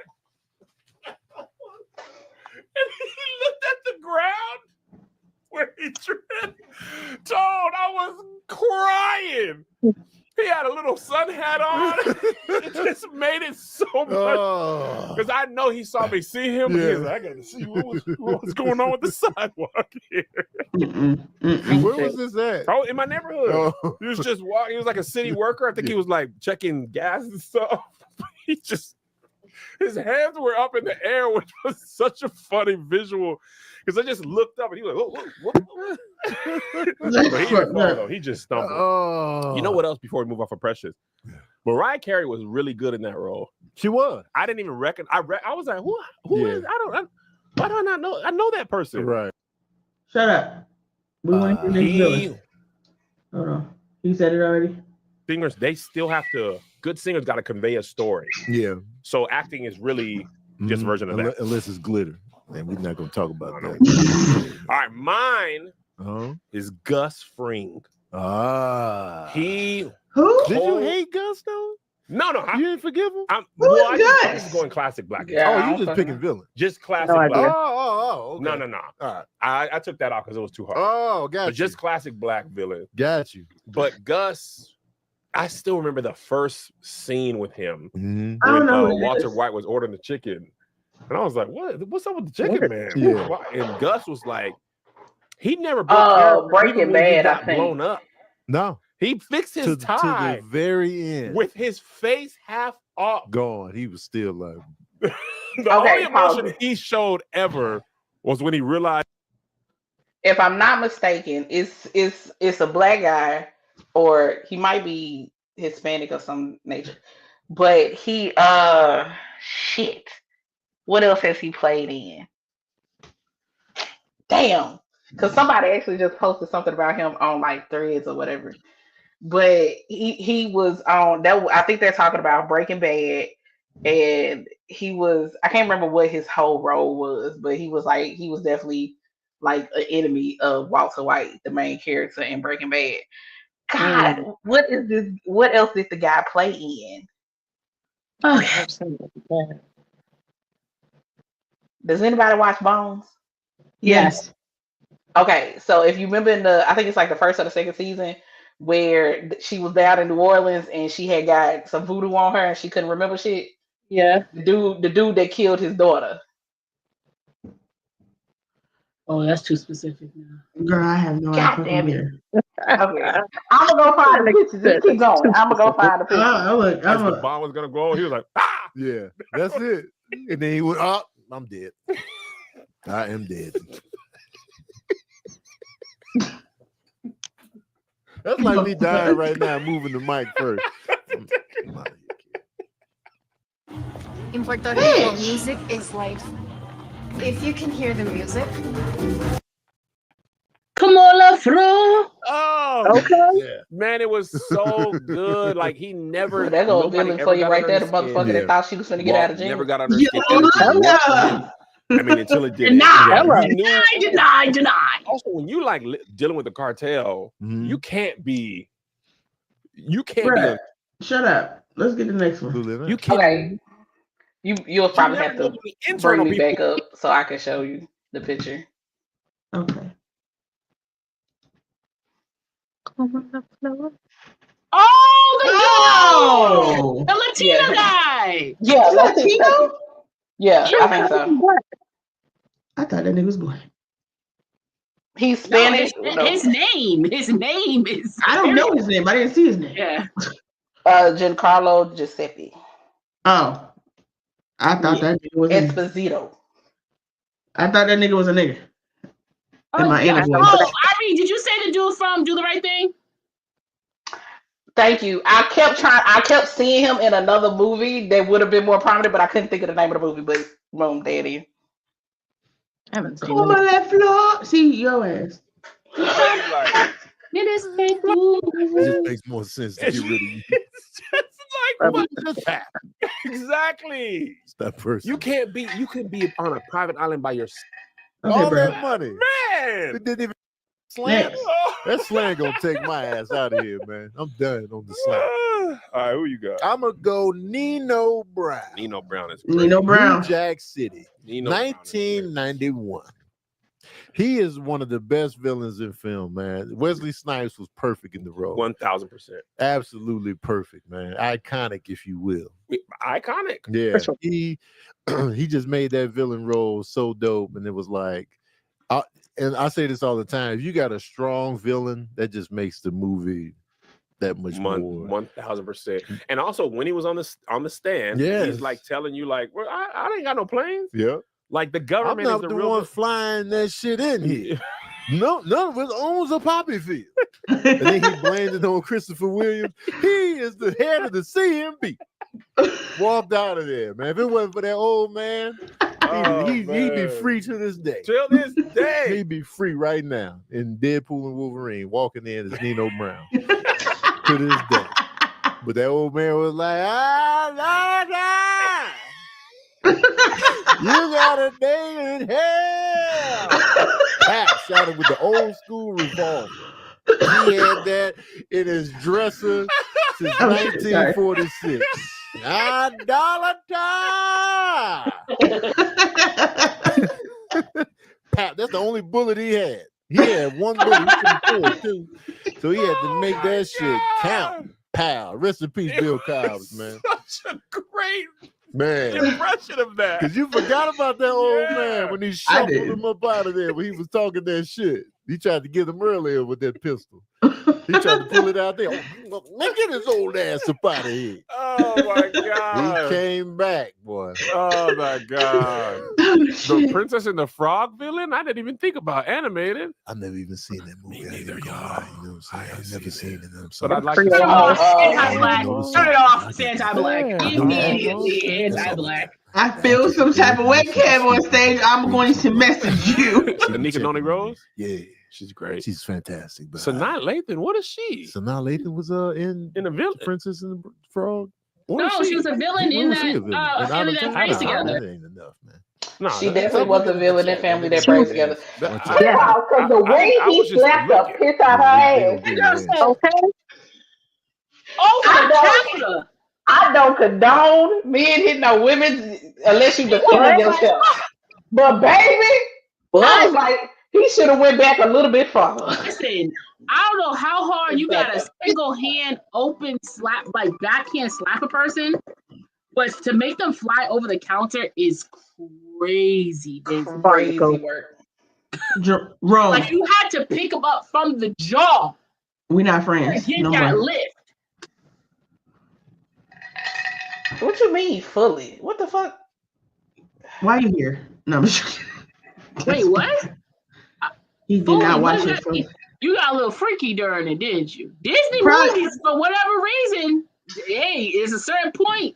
Speaker 8: and he looked at the ground where he tripped. Tone, I was crying. He had a little sun hat on. It just made it so much. Because I know he saw me see him. But he was like, I got to see what's going on with the sidewalk here.
Speaker 9: Where was this at?
Speaker 8: Oh, in my neighborhood.
Speaker 9: Oh.
Speaker 8: He was just walking. He was like a city worker. I think he was like checking gas and stuff. He just, his hands were up in the air, which was such a funny visual. Because I just looked up and he was like, whoa. But he didn't fall, though. He just stumbled.
Speaker 9: Oh.
Speaker 8: You know what else before we move off of Precious? Mariah Carey was really good in that role.
Speaker 9: She was.
Speaker 8: I didn't even reckon. I was like, who
Speaker 9: Yeah.
Speaker 8: is? Why do I not know? I know that person.
Speaker 9: Right.
Speaker 1: Shut up. We want to hear
Speaker 8: He,
Speaker 1: Nick Hold on. He said it already.
Speaker 8: singers, they still have to. Good singers got to convey a story.
Speaker 9: Yeah.
Speaker 8: So acting is really just a version of that.
Speaker 9: Unless it's glitter. And we're not going to talk about that.
Speaker 8: All right, mine
Speaker 9: Uh-huh.
Speaker 8: is Gus Fring.
Speaker 9: Ah.
Speaker 8: He.
Speaker 1: Who?
Speaker 9: Did you hate Gus though?
Speaker 8: No,
Speaker 9: You didn't forgive him?
Speaker 8: I'm
Speaker 1: Who is
Speaker 8: I'm
Speaker 1: Gus?
Speaker 8: just going classic black.
Speaker 2: Yeah.
Speaker 9: Oh,
Speaker 2: I
Speaker 9: you
Speaker 2: don't
Speaker 9: just picking villain.
Speaker 8: Just classic
Speaker 3: No
Speaker 8: black.
Speaker 3: idea.
Speaker 9: Oh, okay.
Speaker 8: No.
Speaker 9: All right.
Speaker 8: I took that off because it was too hard.
Speaker 9: Oh, got
Speaker 8: But
Speaker 9: you.
Speaker 8: just classic black villain.
Speaker 9: Got you.
Speaker 8: But Gus, I still remember the first scene with him
Speaker 9: Mhm.
Speaker 1: I don't
Speaker 8: when
Speaker 1: know what it
Speaker 8: Walter
Speaker 1: is.
Speaker 8: White was ordering the chicken. And I was like, what's up with the chicken, man?
Speaker 9: Yeah.
Speaker 8: Why? And Gus was like, he never broke
Speaker 2: Oh,
Speaker 8: character
Speaker 2: Breaking
Speaker 8: even when he
Speaker 2: Bad, I
Speaker 8: got
Speaker 2: think.
Speaker 8: blown up.
Speaker 9: No.
Speaker 8: He fixed his
Speaker 9: To
Speaker 8: tie
Speaker 9: the very end.
Speaker 8: with his face half off.
Speaker 9: Gone. He was still like,
Speaker 8: The
Speaker 2: Okay,
Speaker 8: only emotion
Speaker 2: pause.
Speaker 8: he showed ever was when he realized.
Speaker 2: If I'm not mistaken, it's a black guy, or he might be Hispanic of some nature. But he shit. What else has he played in? Damn. Because somebody actually just posted something about him on like Threads or whatever. But he was on that. I think they're talking about Breaking Bad, and he was. I can't remember what his whole role was, but he was definitely like an enemy of Walter White, the main character in Breaking Bad. God, what is this? What else did the guy play in? Okay. Does anybody watch Bones?
Speaker 1: Yes.
Speaker 2: Okay, so if you remember in I think it's like the first or the second season, where she was down in New Orleans and she had got some voodoo on her and she couldn't remember shit.
Speaker 3: Yeah.
Speaker 2: The dude that killed his daughter.
Speaker 4: Oh, that's too specific now.
Speaker 1: Girl, I have no
Speaker 2: God
Speaker 1: idea.
Speaker 2: damn it. Okay, I'm gonna go find the pictures. Just keep going. I'm gonna go find the pictures.
Speaker 8: As the bomb was gonna go, he was like, ah!
Speaker 9: yeah, that's it. And then he went, oh, I'm dead. I am dead. That's like me dying right now, moving the mic first.
Speaker 10: In Puerto Rico, music is life. If you can hear the music.
Speaker 4: Come on, La Fro.
Speaker 8: Oh,
Speaker 3: Okay.
Speaker 8: man, it was so good. Like he never.
Speaker 2: There goes
Speaker 8: nobody
Speaker 2: villain
Speaker 8: ever
Speaker 2: for you
Speaker 8: got
Speaker 2: right
Speaker 8: under
Speaker 2: there. The
Speaker 8: his skin.
Speaker 2: motherfucker that thought she was gonna get out of jail.
Speaker 8: Never got under his skin. And it
Speaker 1: Yeah.
Speaker 8: worked for him. I mean, until it did.
Speaker 4: Deny,
Speaker 8: You knew-
Speaker 4: deny.
Speaker 8: Also, when you like dealing with the cartel, you can't be. You can't
Speaker 1: Bruh, shut up. Let's get the next one.
Speaker 8: be. You can't.
Speaker 2: Okay. You'll probably
Speaker 8: never
Speaker 2: have
Speaker 8: know
Speaker 2: to
Speaker 8: the internal
Speaker 2: bring me back
Speaker 8: people.
Speaker 2: up so I can show you the picture.
Speaker 1: Okay.
Speaker 4: Oh, the Latino
Speaker 2: Yeah.
Speaker 4: guy.
Speaker 2: Yeah,
Speaker 1: Latino?
Speaker 2: Yeah, I think so.
Speaker 1: I thought that nigga was black.
Speaker 2: He's Spanish.
Speaker 4: His name is.
Speaker 1: I don't know his name. I didn't see his name.
Speaker 4: Yeah.
Speaker 2: Giancarlo Giuseppe.
Speaker 1: Oh, I thought that nigga was.
Speaker 2: Esposito.
Speaker 1: I thought that nigga was a nigga.
Speaker 4: Irene, did you say the dude from Do the Right Thing?
Speaker 2: Thank you. I kept seeing him in another movie that would have been more prominent, but I couldn't think of the name of the movie. But boom, there it is.
Speaker 3: I haven't seen
Speaker 1: Come on, that floor. See your ass.
Speaker 9: It just makes more sense to get rid of you.
Speaker 8: Exactly.
Speaker 9: It's that person.
Speaker 8: You can be on a private island by yourself.
Speaker 9: All that money.
Speaker 8: Man.
Speaker 9: It didn't even slam. That slam gonna take my ass out of here, man. I'm done on the slam.
Speaker 8: All right, who you got?
Speaker 9: I'm gonna go Nino Brown.
Speaker 8: Nino Brown is great.
Speaker 1: Nino Brown.
Speaker 9: New Jack City. 1991. He is one of the best villains in film, man. Wesley Snipes was perfect in the role.
Speaker 8: 1000%.
Speaker 9: Absolutely perfect, man. Iconic, if you will.
Speaker 8: Iconic.
Speaker 9: Yeah. He just made that villain role so dope, and it was like, and I say this all the time: if you got a strong villain, that just makes the movie that much more.
Speaker 8: 1000%. And also, when he was on the stand, he's like telling you, like, well, I ain't got no planes.
Speaker 9: Yeah.
Speaker 8: Like the government
Speaker 9: I'm not
Speaker 8: is
Speaker 9: the
Speaker 8: real
Speaker 9: one flying that shit in here. No, none of us owns a poppy field. And then he blamed it on Christopher Williams. He is the head of the CMB. Walked out of there, man. If it wasn't for that old man, he'd be free to this day.
Speaker 8: Till this day.
Speaker 9: He'd be free right now in Deadpool and Wolverine, walking in as Nino Brown to this day. But that old man was like, you got a day in hell. Pat shot him with the old school revolver. He had that in his dresser since 1946. $1 time. Pat, that's the only bullet he had. He had one bullet. He couldn't afford two. So he had to make that shit count. Pow. Rest in peace, Bill Cobbs, man.
Speaker 8: Such a great
Speaker 9: impression
Speaker 8: of that.
Speaker 9: Because you forgot about that old man when he shuffled him up out of there when he was talking that shit. He tried to get him earlier with that pistol. He tried to pull it out there. Man, get his old ass up out of here.
Speaker 8: Oh my God.
Speaker 9: He came back, boy.
Speaker 8: Oh my God. The Princess and the Frog villain? I didn't even think about animated.
Speaker 9: I've never even seen that movie. Me neither, y'all. You know what I'm saying? I've never seen it.
Speaker 8: But I'd like to see
Speaker 4: Turn it off. Anti-black. Immediately anti-black.
Speaker 1: I feel some type of webcam on stage. I'm going to message you.
Speaker 8: Anika Noni Rose?
Speaker 9: Yeah.
Speaker 8: She's great.
Speaker 9: She's fantastic. But
Speaker 8: Sanaa Lathan, what is she?
Speaker 9: Sanaa Lathan was in
Speaker 8: the villain
Speaker 9: Princess and the Frog.
Speaker 4: No, she was a villain in that Family That Prays Together.
Speaker 9: That ain't enough, man.
Speaker 2: No, she definitely was a villain in Family That Prays Together.
Speaker 3: Yeah,
Speaker 2: because the way he slapped the piss out her ass.
Speaker 3: Okay.
Speaker 2: I don't condone men hitting on women unless you defend yourself. But baby, I was like, he should have went back a little bit further.
Speaker 4: Listen, I don't know how hard you got a single hand open slap, like backhand slap a person, but to make them fly over the counter is crazy.
Speaker 2: Crazy work.
Speaker 1: Wrong.
Speaker 4: Like you had to pick them up from the jaw.
Speaker 1: We're not friends.
Speaker 4: Get
Speaker 1: No
Speaker 4: that
Speaker 1: more.
Speaker 4: lift.
Speaker 2: What you mean fully? What the fuck?
Speaker 1: Why are you here? No, I'm just
Speaker 4: Wait, what?
Speaker 1: He did not watch it.
Speaker 4: You got a little freaky during it, didn't you? Disney movies, for whatever reason, hey, it's a certain point.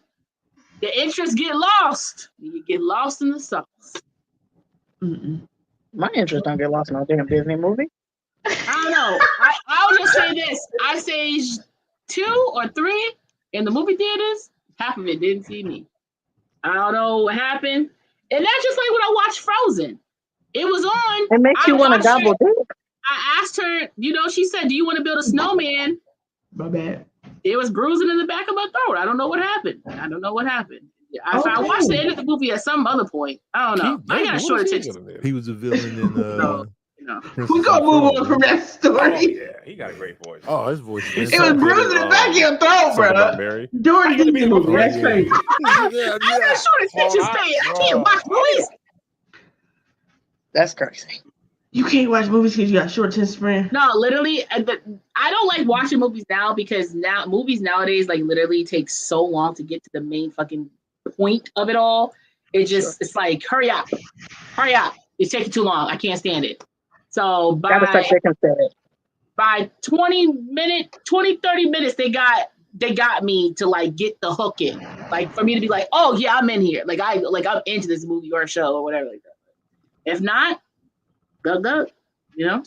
Speaker 4: The interest get lost. You get lost in the sauce.
Speaker 3: My interest don't get lost in no damn Disney movie.
Speaker 4: I don't know. I'll just say this. I say 2 or 3 in the movie theaters. Half of it didn't see me. I don't know what happened. And that's just like when I watched Frozen. It was on.
Speaker 3: It makes you want to gobble dick.
Speaker 4: I asked her, she said, do you want to build a snowman?
Speaker 1: My bad.
Speaker 4: It was bruising in the back of my throat. I don't know what happened. I watched the end of the movie at some other point. I don't know. I got a short attention.
Speaker 9: He was a villain in
Speaker 1: We're gonna move on from that story.
Speaker 8: Oh, yeah, he got a great voice.
Speaker 9: Oh, his voice.
Speaker 1: It was bruising in the back of your throat, bro. During the movie. That's crazy.
Speaker 4: I got short attention span. I can't watch movies.
Speaker 3: That's crazy.
Speaker 1: You can't watch movies because you got short attention span.
Speaker 4: No, literally, I don't like watching movies now because movies nowadays like literally take so long to get to the main fucking point of it all. It's like hurry up. It's taking too long. I can't stand it. So by 30 minutes, they got me to like get the hook in, like for me to be like, oh yeah, I'm in here. Like I'm into this movie or show or whatever like that. If not, go, you know.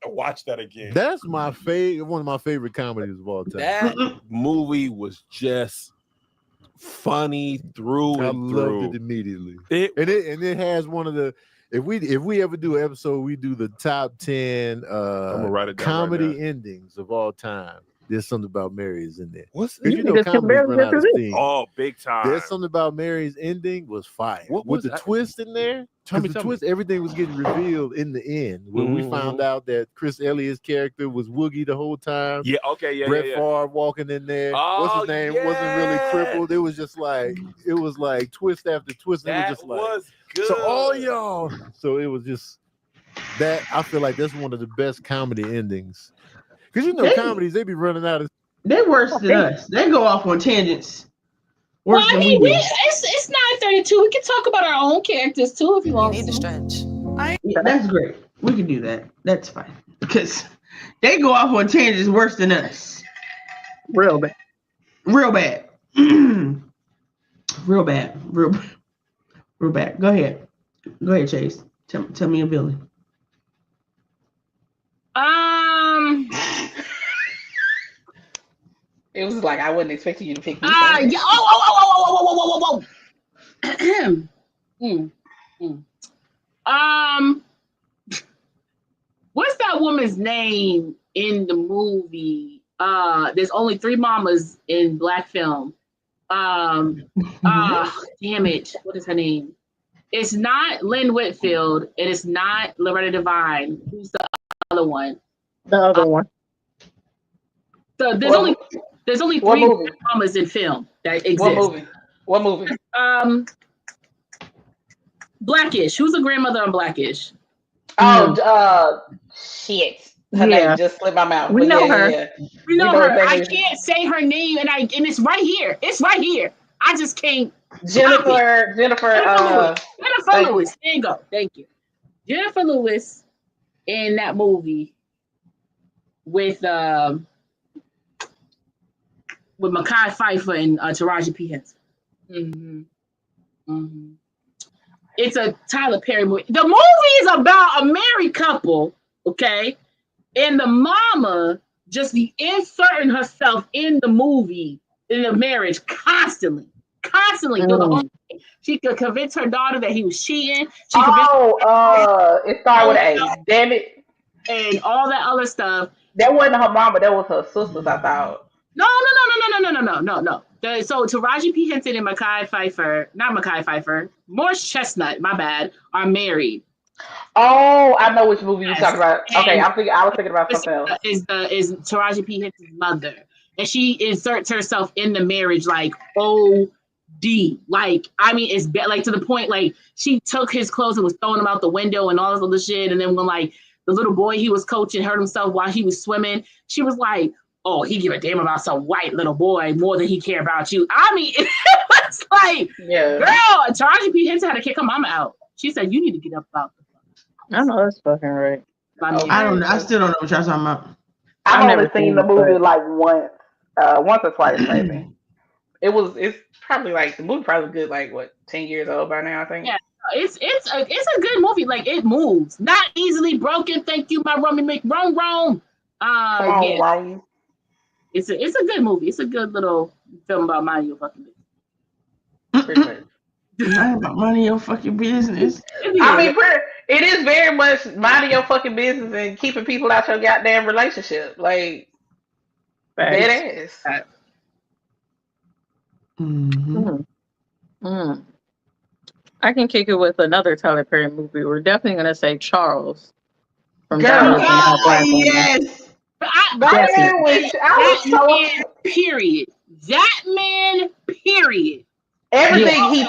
Speaker 8: Watch that again.
Speaker 9: That's one of my favorite comedies of all time.
Speaker 8: That movie was just funny through
Speaker 9: I
Speaker 8: and through.
Speaker 9: loved it immediately. It has one of the if we ever do an episode, we do the top 10 comedy endings of all time. There's something about Mary's in there.
Speaker 8: What's
Speaker 9: you know comedy run out of steam.
Speaker 8: Oh, big time.
Speaker 9: There's something about Mary's ending was fire.
Speaker 8: What
Speaker 9: with
Speaker 8: was
Speaker 9: the twist in there? Twist, everything was getting revealed in the end when we found out that Chris Elliott's character was Woogie the whole time.
Speaker 8: Yeah, okay, yeah,
Speaker 9: Brett
Speaker 8: yeah.
Speaker 9: Favre walking in there.
Speaker 8: Oh,
Speaker 9: What's his name?
Speaker 8: yeah.
Speaker 9: Wasn't really crippled. It was like twist after twist.
Speaker 8: That
Speaker 9: it was just like
Speaker 8: was good.
Speaker 9: So all y'all. So it was just that. I feel like that's one of the best comedy endings. Because comedies, they be running out of.
Speaker 1: They're worse than us. They go off on tangents.
Speaker 4: Well, I mean, it's 9:32. We can talk about our own characters too if you want.
Speaker 5: Need to stretch.
Speaker 1: Yeah, that's great. We can do that. That's fine because they go off on tangents worse than us.
Speaker 3: Real bad.
Speaker 1: Real bad. Real bad. Real bad. Go ahead, Chase. Tell me a villain.
Speaker 2: It was like I wasn't expecting you to pick me.
Speaker 4: Yeah. What's that woman's name in the movie? There's only 3 mamas in black film. Damn it. What is her name? It's not Lynn Whitfield, and it's not Loretta Devine. Who's the other one?
Speaker 3: The other one.
Speaker 4: So there's only 3 mamas in film that exist.
Speaker 2: What movie?
Speaker 4: Blackish. Who's the grandmother on Blackish?
Speaker 2: Oh, shit. Her name just slipped my mouth.
Speaker 3: We know her.
Speaker 2: Yeah.
Speaker 4: We know her. I can't say her name, and it's right here. It's right here. I just can't.
Speaker 2: Jennifer
Speaker 4: Lewis. There you go. Thank you. Jennifer Lewis in that movie with Mekhi Phifer and Taraji P. Henson. It's a Tyler Perry movie. The movie is about a married couple, okay? And the mama just inserting herself in the movie, in the marriage, constantly through the whole thing. She could convince her daughter that he was cheating.
Speaker 2: It started with A. Damn it.
Speaker 4: And all that other stuff.
Speaker 2: That wasn't her mama, that was her sisters, I thought.
Speaker 4: No. So Taraji P. Henson and Mekhi Phifer, Morris Chestnut, my bad, are married.
Speaker 2: Oh, I know which movie you're talking about. Okay, I was thinking about something else.
Speaker 4: Is Taraji P. Henson's mother, and she inserts herself in the marriage like OD. Like, I mean, it's like to the point like she took his clothes and was throwing them out the window and all this other shit. And then when like the little boy he was coaching hurt himself while he was swimming, she was like, "Oh, he give a damn about some white little boy more than he care about you." I mean, it's like, girl, Taraji P. Henson had to kick her mama out. She said, "You need to get up out."
Speaker 3: I know that's fucking right.
Speaker 1: I don't know. I still don't know what y'all talking about.
Speaker 2: I've only seen the movie like once or twice, maybe. It's probably like the movie probably good, like what, 10 years old by now, I think.
Speaker 4: Yeah, it's a good movie. Like it moves, not easily broken. Thank you, my Rummy McRome.
Speaker 2: Rome.
Speaker 4: It's a good movie. It's a good little film about minding your fucking
Speaker 2: business.
Speaker 1: About minding your fucking business.
Speaker 2: I mean, it is very much minding your fucking business and keeping people out your goddamn relationship. Like, dead ass.
Speaker 3: I can kick it with another Tyler Perry movie. We're definitely going to say Charles. From
Speaker 4: yes. Period. That man, period.
Speaker 2: Everything he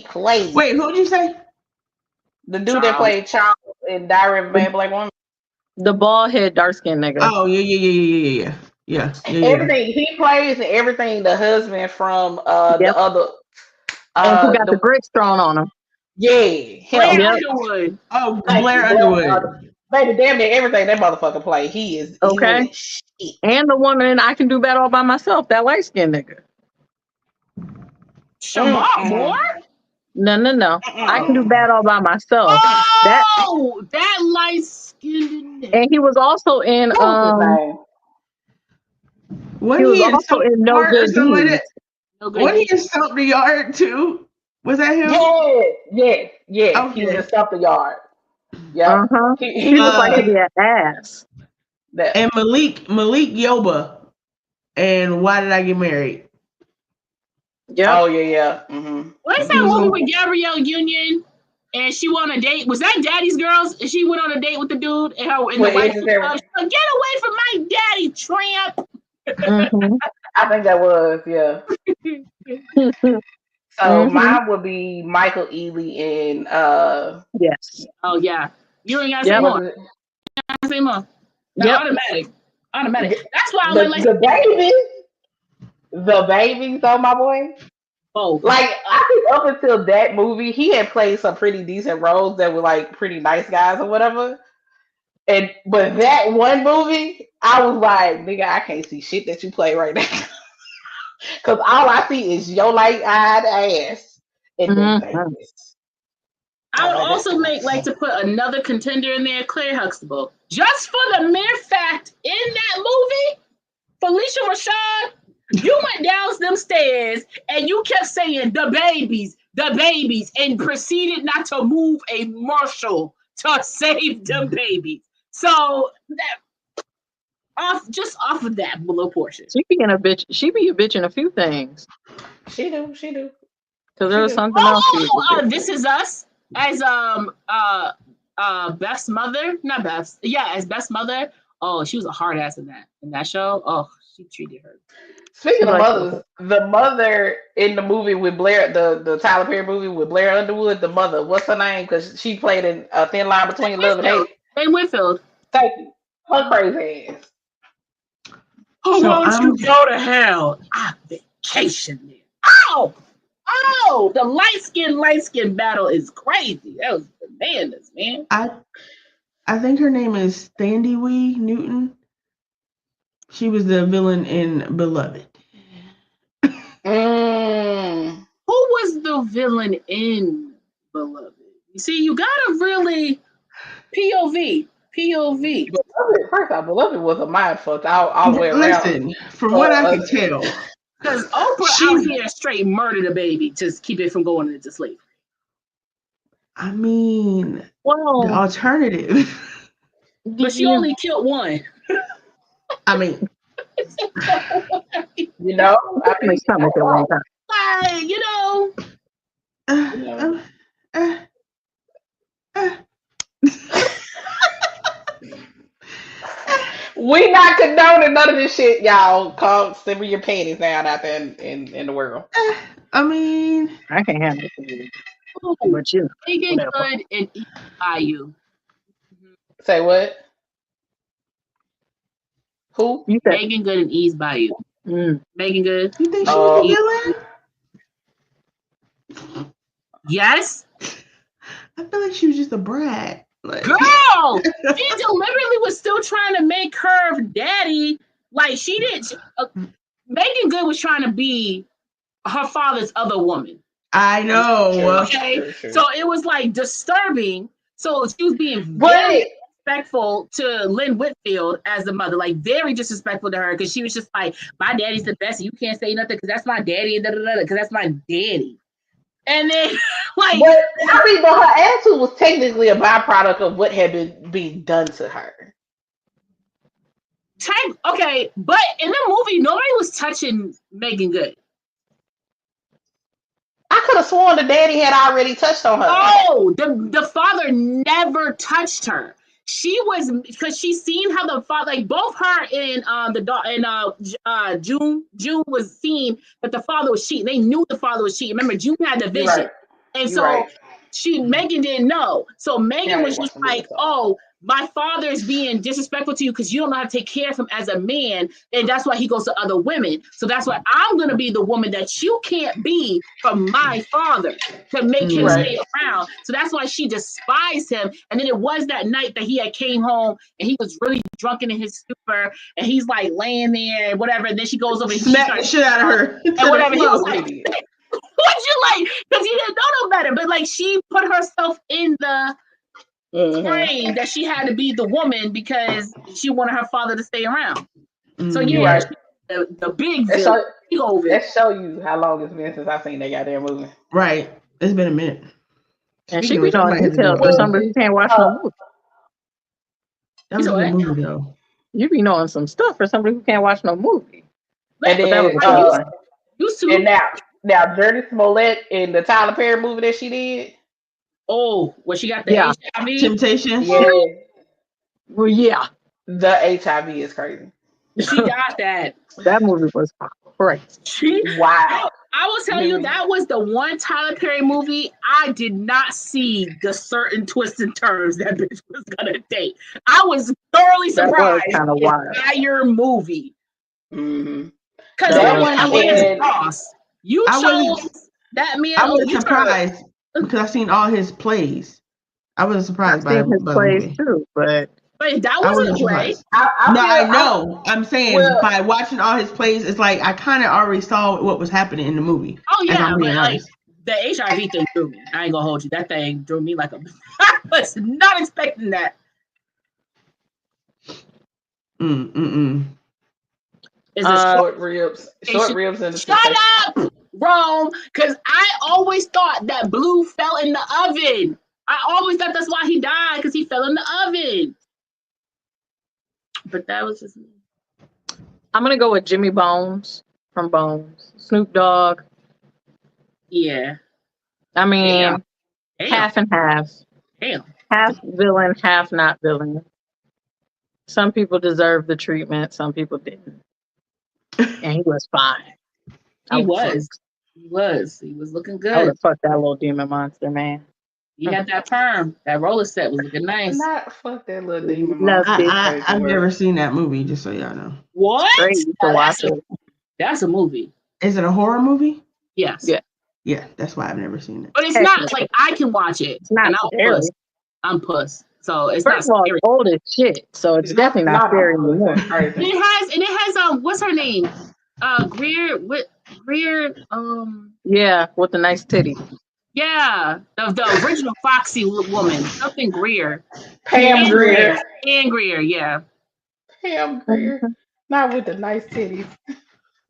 Speaker 2: played.
Speaker 1: Wait, who did you say?
Speaker 2: The dude that played Charles in Diary of a Mad Black Woman.
Speaker 3: The bald head, dark skinned nigga.
Speaker 1: Oh yeah.
Speaker 2: Everything he plays and everything. The husband from the other.
Speaker 3: And who got the bricks thrown on him?
Speaker 2: Yeah,
Speaker 4: Blair Underwood.
Speaker 1: Oh, Blair Underwood.
Speaker 2: Baby, damn near everything that motherfucker play. He is
Speaker 3: okay. And the woman I Can Do Better All By Myself, that light skinned nigga.
Speaker 4: Shamar Moore?
Speaker 3: No. I Can Do Bad All By Myself.
Speaker 4: Oh, that light skinned.
Speaker 3: And he was also in he was also in No Good Deeds.
Speaker 1: What he in Stomp the Yard too? Was that him?
Speaker 2: Yeah.
Speaker 1: Okay.
Speaker 2: He was in Stomp the Yard. Yeah.
Speaker 3: He looked like he'd be an ass.
Speaker 1: And Malik Yoba. And Why Did I Get Married?
Speaker 2: Yeah. Oh yeah. Mm-hmm.
Speaker 4: What's that movie with Gabrielle Union? And she went on a date. Was that Daddy's Girls? And she went on a date with the dude, and the wife was like, "Get away from my daddy, tramp!"
Speaker 2: Mm-hmm. I think that was So mine would be Michael Ealy in
Speaker 3: Yes.
Speaker 4: Oh yeah. You ain't gotta say more. You gotta say more. Automatic. That's why I like
Speaker 2: the babies, though, my boy.
Speaker 4: Oh,
Speaker 2: like I think up until that movie, he had played some pretty decent roles that were like pretty nice guys or whatever. But that one movie, I was like, nigga, I can't see shit that you play right now. Cause all I see is your light-eyed ass and babies.
Speaker 4: I would also like to put another contender in there, Claire Huxtable. Just for the mere fact in that movie, Felicia Rashad, you went down them stairs and you kept saying the babies, and proceeded not to move a Marshall to save the babies. So that off of that little portion.
Speaker 3: She be a bitch in a few things.
Speaker 2: She do.
Speaker 3: Because there was something else.
Speaker 4: This Is Us as Beth's mother, not Beth's. Yeah, as Beth's mother. Oh, she was a hard ass in that show. Oh, she treated her.
Speaker 2: Speaking of mothers, the mother in the movie with Blair, the Tyler Perry movie with Blair Underwood, the mother, what's her name? Because she played in A Thin Line Between Love and Hate.
Speaker 4: Jane Whitfield.
Speaker 2: Thank you. Her crazy ass.
Speaker 4: Who wants to go to hell? I vacation there. Oh, the light skin battle is crazy. That was bananas, man.
Speaker 1: I think her name is Thandie Wee Newton. She was the villain in Beloved.
Speaker 4: Who was the villain in Beloved? You see, you gotta really POV.
Speaker 2: Beloved, first off, Beloved was a mind fuck all the way around.
Speaker 1: Listen, from what I can tell,
Speaker 4: because Oprah out here straight murdered a baby to keep it from going into slavery.
Speaker 1: I mean, the alternative.
Speaker 4: But she only killed one.
Speaker 1: I mean,
Speaker 2: you know, we not condoning none of this shit, y'all. Come simmer your panties down out there in the world.
Speaker 1: I mean,
Speaker 3: I can handle it.
Speaker 4: But you, Megan Good and East Bayou.
Speaker 2: Say what? Who?
Speaker 4: Megan Good and East Bayou. Megan Good.
Speaker 1: You think she was a villain?
Speaker 4: Yes.
Speaker 1: I feel like she was just a brat. Like,
Speaker 4: girl, she deliberately was still trying to make her daddy. Like she did. Megan Good was trying to be her father's other woman.
Speaker 1: I know.
Speaker 4: Okay, so it was like disturbing. So she was being very disrespectful to Lynn Whitfield as the mother, like very disrespectful to her, because she was just like, "My daddy's the best. And you can't say nothing because that's my daddy, and because that's my daddy." And then, like,
Speaker 2: but her attitude was technically a byproduct of what had been being done to her.
Speaker 4: Okay, but in the movie, nobody was touching Megan Good.
Speaker 2: I could have sworn the daddy had already touched on her.
Speaker 4: Oh, the father never touched her. She was, because she seen how the father, like both her and June was seeing that the father was cheating. They knew the father was cheating. Remember, June had the vision, and so Megan didn't know. So Megan
Speaker 2: Yeah,
Speaker 4: was just like, oh, my father is being disrespectful to you because you don't know how to take care of him as a man, and that's why he goes to other women. So that's why I'm gonna be the woman that you can't be from my father to make him stay around. So that's why she despised him. And then it was that night that he had came home and he was really drunken in his stupor, and he's like laying there and whatever. And then she goes over and
Speaker 1: smack the shit out of her
Speaker 4: and whatever. He was like, "What you like?" Because he didn't know no better. But like she put herself in the frame that she had to be the woman because she wanted her father to stay around. So yeah, the big
Speaker 2: that show you how long it's been since I seen that goddamn movie.
Speaker 1: Right, it's been a minute.
Speaker 3: And she be knowing details for somebody who can't watch no movie.
Speaker 1: That was a good movie though.
Speaker 3: You be knowing some stuff for somebody who can't watch no movie.
Speaker 2: And then and now Journey Smollett in the Tyler Perry movie that she did.
Speaker 4: Oh, when she got the HIV?
Speaker 1: Temptation?
Speaker 2: Yeah.
Speaker 3: Well, yeah.
Speaker 2: The HIV is crazy.
Speaker 4: She got that.
Speaker 3: That movie was crazy.
Speaker 2: Wow.
Speaker 4: I will tell you, that was the one Tyler Perry movie I did not see the certain twists and turns that bitch was gonna take. I was thoroughly surprised.
Speaker 3: That was wild.
Speaker 4: Entire movie. Because
Speaker 1: That
Speaker 4: I
Speaker 1: one
Speaker 4: was lost. You chose that man.
Speaker 1: I was surprised because I've seen all his plays. I wasn't surprised by
Speaker 3: his plays too, but
Speaker 4: that wasn't a play.
Speaker 1: I know. I'm saying by watching all his plays, it's like I kind of already saw what was happening in the movie.
Speaker 4: Oh yeah, but like the HIV thing threw me. I ain't gonna hold you. That thing threw me like a. I was not expecting that.
Speaker 2: Is it short ribs? Short ribs and
Speaker 4: shut up, Rome. Because I always thought that Blue fell in the oven. I always thought that's why he died, because he fell in the oven. But that was just me.
Speaker 3: I'm gonna go with Jimmy Bones from Bones. Snoop Dogg.
Speaker 4: Yeah.
Speaker 3: I mean, half and half.
Speaker 4: Damn.
Speaker 3: Half villain, half not villain. Some people deserve the treatment, some people didn't. And he was fine.
Speaker 4: He was looking good.
Speaker 3: I would have fucked that little demon monster, man.
Speaker 4: He had that perm. That roller set was looking nice.
Speaker 2: Not fuck that little demon monster.
Speaker 1: I've never seen that movie, just so y'all know.
Speaker 4: What?
Speaker 3: Watch it.
Speaker 4: That's a movie.
Speaker 1: Is it a horror movie?
Speaker 4: Yes.
Speaker 1: Yeah, that's why I've never seen it.
Speaker 4: But it's not like I can watch it.
Speaker 3: It's not scary.
Speaker 4: I'm puss. So it's
Speaker 3: First
Speaker 4: not
Speaker 3: of all,
Speaker 4: scary.
Speaker 3: it's old as shit. So it's definitely not scary anymore.
Speaker 4: It has what's her name? Greer
Speaker 3: yeah, with the nice titty.
Speaker 4: Yeah, the original Foxy woman, something Greer.
Speaker 2: Pam Grier.
Speaker 4: Pam Grier, yeah.
Speaker 2: Pam Grier. Not with the nice titties.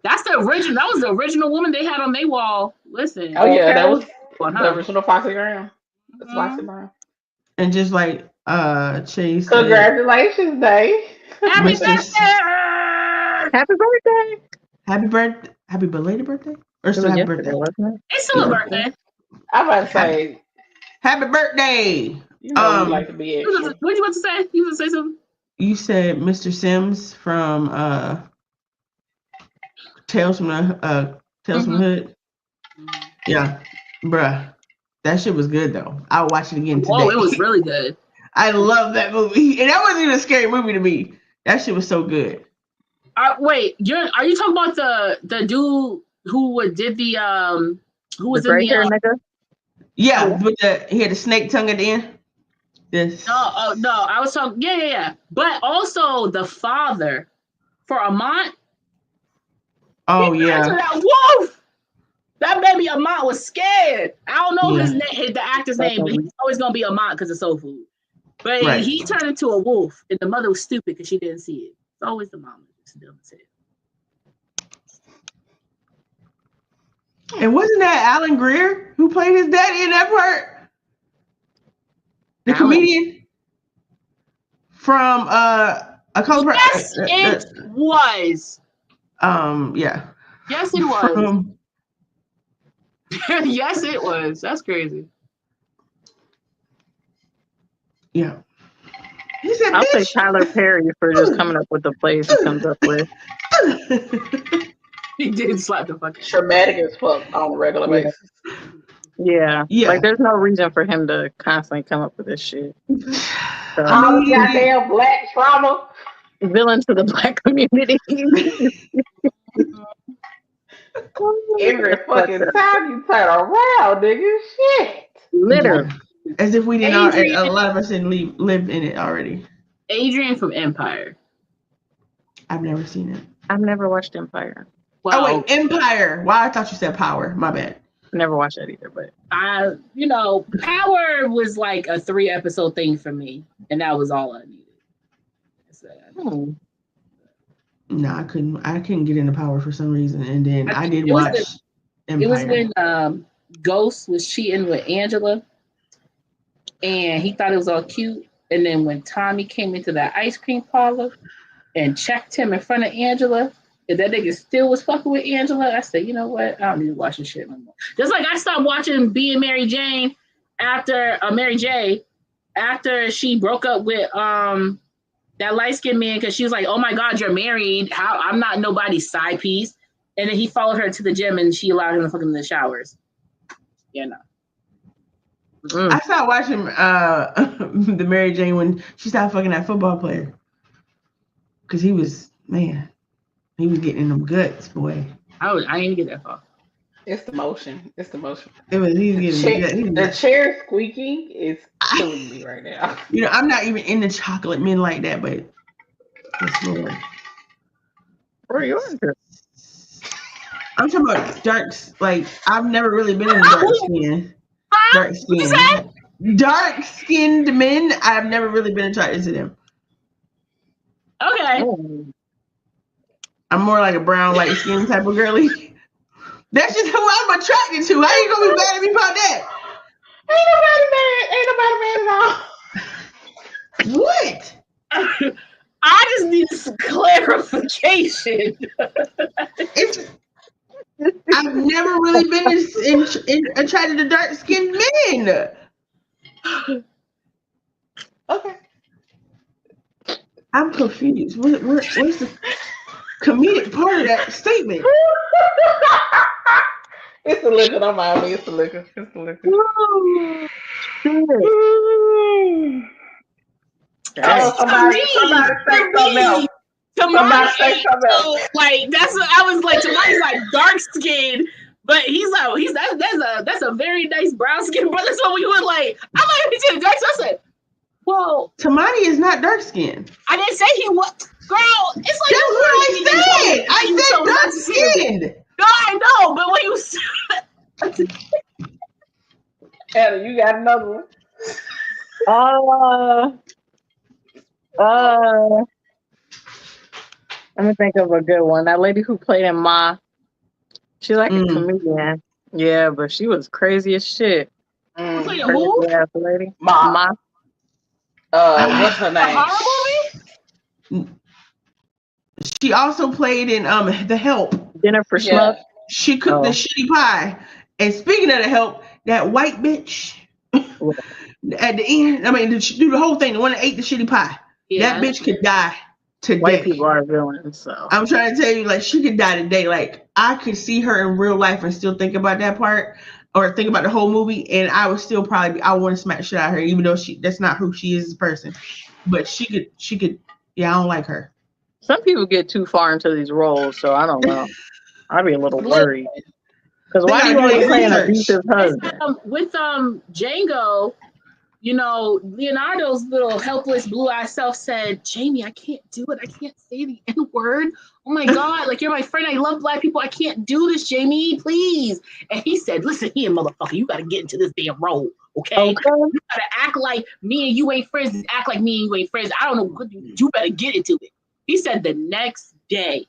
Speaker 4: That's the original. That was the original woman they had on their wall. Listen.
Speaker 2: Oh yeah, that was the original Foxy Brown. Foxy Brown.
Speaker 1: And just like Chase.
Speaker 2: Congratulations, Dave.
Speaker 4: Happy birthday!
Speaker 3: Happy birthday!
Speaker 1: Happy belated birthday? Or still happy birthday?
Speaker 4: It's still a birthday.
Speaker 2: I'm about to say
Speaker 1: happy birthday.
Speaker 2: You know, like to be
Speaker 4: what did you want to say? You want to say something?
Speaker 1: You said Mr. Sims from Tales from the Hood. Yeah, bruh, that shit was good though. I'll watch it again today.
Speaker 4: Oh, it was really good.
Speaker 1: I love that movie, and that wasn't even a scary movie to me. That shit was so good.
Speaker 4: Wait, are you talking about the dude who did the who was in the
Speaker 3: nigga?
Speaker 1: Yeah, but he had a snake tongue at the end. Yes.
Speaker 4: No, I was talking. Yeah. But also the father for Amant.
Speaker 1: Oh yeah.
Speaker 4: That wolf. That baby Amant was scared. I don't know his name, the actor's name, but he's always gonna be Amant because of soul food. But he turned into a wolf, and the mother was stupid because she didn't see it. It's always the mama that's dumb as hell.
Speaker 1: And wasn't that Alan Greer who played his daddy in that part? The comedian from A Color.
Speaker 4: Yes, it was.
Speaker 1: Yeah.
Speaker 4: Yes, it was. Yes, it was. That's crazy.
Speaker 1: Yeah.
Speaker 3: I'll say Tyler Perry for just coming up with the plays he comes up with.
Speaker 4: He did slap the fucking
Speaker 2: traumatic as fuck on a regular basis.
Speaker 3: Yeah.
Speaker 1: Yeah.
Speaker 3: Like there's no reason for him to constantly come up with this shit. So,
Speaker 2: All the goddamn black trauma.
Speaker 3: Villain to the black community.
Speaker 2: Every fucking time you turn around, nigga, shit.
Speaker 3: Literally.
Speaker 1: As if we didn't.
Speaker 4: Adrian.
Speaker 1: A lot of us didn't live in it already.
Speaker 4: Adrian from Empire.
Speaker 1: I've never seen it.
Speaker 3: I've never watched Empire.
Speaker 4: Well,
Speaker 1: Oh wait, Empire. Wow, I thought you said Power. My bad.
Speaker 3: Never watched that either, but
Speaker 4: Power was like a 3-episode thing for me, and that was all I needed. So,
Speaker 1: No, I couldn't get into Power for some reason, and then I did watch Empire.
Speaker 4: It was when Ghost was cheating with Angela, and he thought it was all cute. And then when Tommy came into that ice cream parlor and checked him in front of Angela, and that nigga still was fucking with Angela, I said, you know what? I don't need to watch this shit no more. Just like I stopped watching Being Mary Jane after Mary J. After she broke up with that light-skinned man, because she was like, oh my God, you're married. How I'm not nobody's side piece. And then he followed her to the gym and she allowed him to fuck him in the showers. You know.
Speaker 1: I started watching the Mary Jane when she started fucking that football player. Cause he was getting in them guts, boy.
Speaker 4: I didn't get that far.
Speaker 2: It's the motion. It's the motion.
Speaker 1: The
Speaker 2: chair squeaking is killing me right now.
Speaker 1: You know, I'm not even into chocolate men like that, but it's Lord.
Speaker 3: Where are you into?
Speaker 1: I'm talking about darks. Like I've never really been in dark skin. Dark skinned men. I've never really been attracted to them.
Speaker 4: Okay.
Speaker 1: I'm more like a brown, light skin type of girly. That's just who I'm attracted to. How you gonna be mad at me about that?
Speaker 2: Ain't nobody mad.
Speaker 1: What?
Speaker 4: I just need some clarification.
Speaker 1: I've never really been attracted to dark skinned men.
Speaker 2: Okay.
Speaker 1: I'm confused. Where's the comedic part of that statement?
Speaker 2: It's the liquor. Don't mind me. It's the liquor. Somebody say something else. Somebody say something else.
Speaker 4: Like that's what I was like. Tamari's like dark skinned, but he's like that's a very nice brown skin. But that's what we were like. I'm like he's dark. So I said, well,
Speaker 1: Tamani is not dark skinned.
Speaker 4: I didn't say he was. Girl, it's like
Speaker 1: that's what I said. I said dark skinned.
Speaker 4: No, I know, but when you said
Speaker 2: Anna, you got another
Speaker 3: one? Let me think of a good one. That lady who played in Ma. She's like a comedian. Yeah, but she was crazy as shit.
Speaker 4: Who?
Speaker 3: Yeah, the lady.
Speaker 2: Ma. What's her name?
Speaker 1: She also played in The Help.
Speaker 3: Jennifer Schmuck.
Speaker 1: She cooked the shitty pie. And speaking of The Help, that white bitch at the end, I mean, she do the whole thing. The one that ate the shitty pie. Yeah. That bitch could die today.
Speaker 3: White people are villains, so
Speaker 1: I'm trying to tell you, like, she could die today. Like, I could see her in real life and still think about that part or think about the whole movie, and I would still I want to smack the shit out of her, even though that's not who she is as a person. But she could. Yeah, I don't like her.
Speaker 3: Some people get too far into these roles, so I don't know. I'd be a little worried. Because why do you always play an abusive husband?
Speaker 4: With Django, you know, Leonardo's little helpless blue-eyed self said, Jamie, I can't do it. I can't say the N-word. Oh my God, like, you're my friend. I love black people. I can't do this, Jamie, please. And he said, listen here, motherfucker, you got to get into this damn role, okay? You got to act like me and you ain't friends and act like me and you ain't friends. I don't know. You better get into it. He said the next day,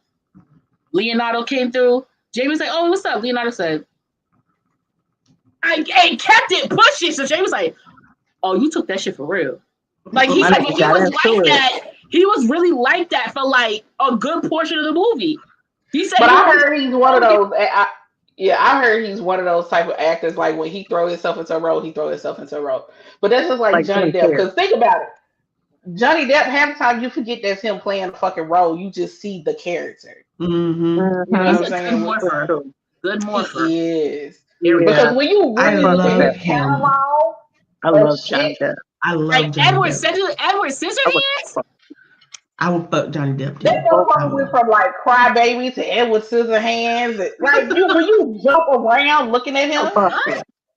Speaker 4: Leonardo came through. Jamie was like, oh, what's up? Leonardo said, I kept it pushing. So Jamie was like, oh, you took that shit for real. Like, he said, he was like that. He was really like that for like a good portion of the movie. He said,
Speaker 2: but I heard he's one of those. I heard he's one of those type of actors. Like when he throws himself into a role, he throws himself into a role. But that's just like Johnny Depp. Because think about it, Johnny Depp. Half the time you forget that's him playing a fucking role. You just see the character.
Speaker 1: Mm-hmm.
Speaker 2: You know what I'm saying?
Speaker 4: Good Morpher.
Speaker 2: He is. Because when you
Speaker 1: I
Speaker 2: really look
Speaker 1: love
Speaker 2: at his
Speaker 1: him.
Speaker 2: catalog,
Speaker 3: I love Johnny Depp.
Speaker 1: I love
Speaker 4: Like
Speaker 1: Johnny
Speaker 4: Edward
Speaker 1: Depp.
Speaker 4: Scissorhands.
Speaker 1: I would fuck Johnny Depp too.
Speaker 2: that motherfucker went from like Crybaby to Edward Scissorhands. Like when you jump around looking at him,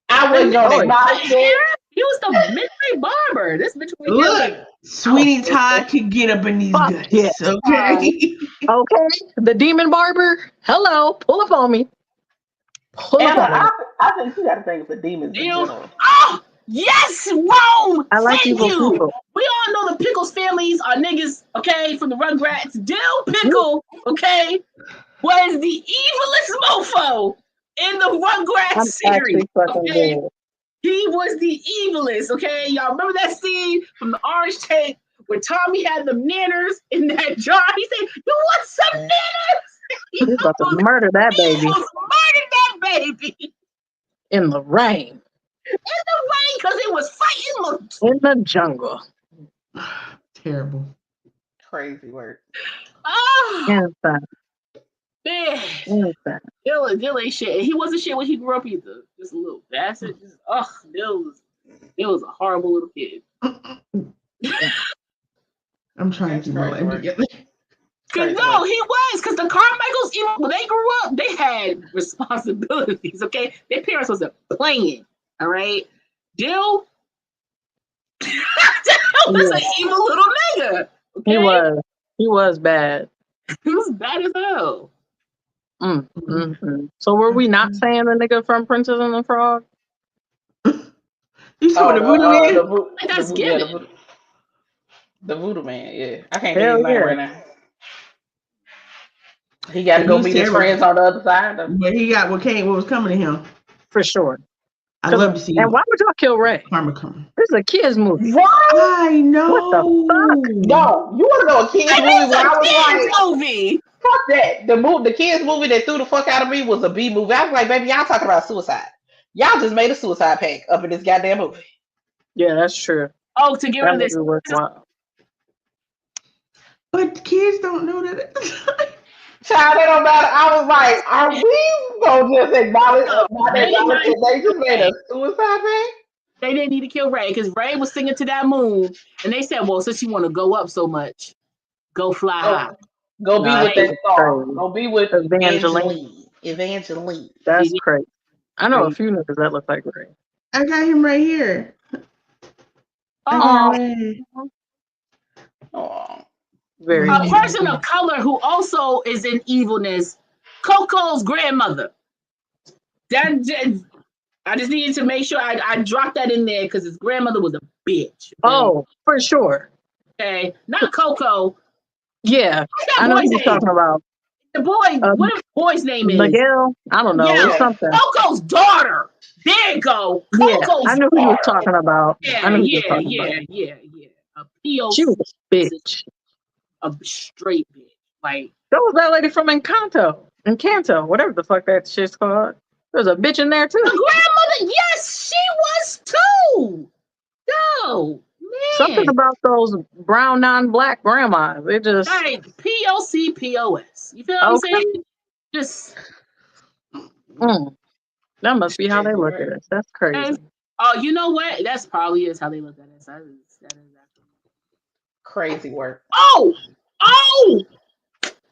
Speaker 2: I wasn't gonna acknowledge that.
Speaker 4: He was the midnight barber. This bitch was
Speaker 1: Look, Sweeney Todd can get up in these guts.
Speaker 3: Yes.
Speaker 1: Okay.
Speaker 3: Okay. The demon barber. Hello. Pull up on me. Pull up on me.
Speaker 2: I think you gotta think of the demons in general.
Speaker 4: Oh, yes, Rome.
Speaker 3: I like
Speaker 4: Thank
Speaker 3: evil
Speaker 4: you.
Speaker 3: people.
Speaker 4: We all know the Pickles families are niggas, okay, from the Rugrats. Dill Pickle, okay, was the evilest mofo in the Rugrats series. Okay? He was the evilest, okay? Y'all remember that scene from the Orange Tape where Tommy had the nanners in that jar? He said, "You want some nanners?"
Speaker 3: He's about to murder that baby.
Speaker 4: He murdered that baby.
Speaker 3: In the rain.
Speaker 4: In the rain, because it was fighting monkeys.
Speaker 3: In the jungle.
Speaker 1: Terrible.
Speaker 2: Crazy work.
Speaker 4: Oh,
Speaker 3: Inside.
Speaker 4: man.
Speaker 3: Inside.
Speaker 4: Dill ain't shit. He wasn't shit when he grew up either. Just a little bastard. Dill was a horrible little kid.
Speaker 1: I'm trying to keep my life together.
Speaker 4: No, he was, because the Carmichaels, even when they grew up, they had responsibilities, okay? Their parents wasn't playing, all right? Dill was an evil little nigga. Okay?
Speaker 3: He was bad.
Speaker 4: He was bad as hell.
Speaker 3: So were we not saying the nigga from Princess and the Frog?
Speaker 1: You saw the voodoo man?
Speaker 4: That's given.
Speaker 2: The voodoo man, yeah. I can't think of his name right now. He got to go meet his friends on the other side.
Speaker 1: But he got what was coming to him.
Speaker 3: For sure.
Speaker 1: I love to see
Speaker 3: And why would y'all kill Ray?
Speaker 1: Karma coming.
Speaker 3: This is a kid's movie.
Speaker 2: What?
Speaker 1: I know.
Speaker 3: What the fuck?
Speaker 2: No, you want to know a kid's movie where I was like,
Speaker 4: movie.
Speaker 2: Fuck that. The kids movie that threw the fuck out of me was a B movie. I was like, baby, y'all talking about suicide. Y'all just made a suicide pact up in this goddamn movie.
Speaker 3: Yeah, that's true.
Speaker 4: Oh, to get rid of this.
Speaker 1: But kids don't know that.
Speaker 2: Child, that don't matter. I was like, are we gonna just acknowledge that they just made a suicide pact?
Speaker 4: They didn't need to kill Ray because Ray was singing to that moon, and they said, "Well, since you want to go up so much, go fly high,
Speaker 2: go be with that star, go be with Evangeline."
Speaker 3: That's crazy. I know a few niggas that look like Ray.
Speaker 1: I got him right here.
Speaker 3: Very
Speaker 4: a person of color who also is in evilness, Coco's grandmother. I just needed to make sure I dropped that in there because his grandmother was a bitch. Okay?
Speaker 3: Oh, for sure.
Speaker 4: Okay, not Coco.
Speaker 3: Yeah, I know what you're talking about.
Speaker 4: The boy, what his boy's name is?
Speaker 3: Miguel? I don't know.
Speaker 4: Yeah,
Speaker 3: it's something.
Speaker 4: Coco's daughter. There you go. Coco's
Speaker 3: I knew who you were talking about.
Speaker 4: Yeah,
Speaker 3: I knew
Speaker 4: yeah. A POC.
Speaker 3: She was a bitch.
Speaker 4: A straight bitch. Like
Speaker 3: that was that lady from Encanto, whatever the fuck that shit's called. There's a bitch in there too.
Speaker 4: The grandmother, yes, she was too. No, man.
Speaker 3: Something about those brown non-black grandmas. They just
Speaker 4: right. POC POS. You feel what I'm saying? Just
Speaker 3: that must be how they look at us. That's crazy.
Speaker 4: And, oh, you know what? That's probably is how they look at us. That is
Speaker 2: crazy work.
Speaker 4: Oh,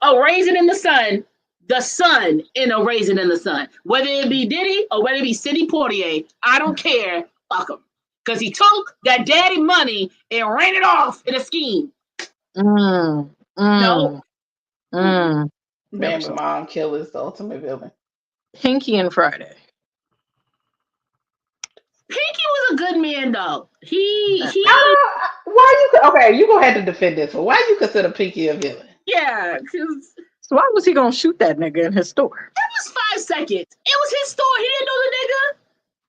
Speaker 4: a Raisin in the Sun. The Sun in a Raisin in the Sun. Whether it be Diddy or whether it be Sidney Poitier, I don't care. Fuck him. Because he took that daddy money and ran it off in a scheme.
Speaker 2: Man, mom killer is the ultimate villain.
Speaker 3: Pinky and Friday.
Speaker 4: Pinky was a good man though.
Speaker 2: Why you okay? You gonna have to defend this one. Why you consider Pinky a villain?
Speaker 4: Yeah, because
Speaker 3: so why was he gonna shoot that nigga in his store?
Speaker 4: That was 5 seconds. It was his store. He didn't know the nigga.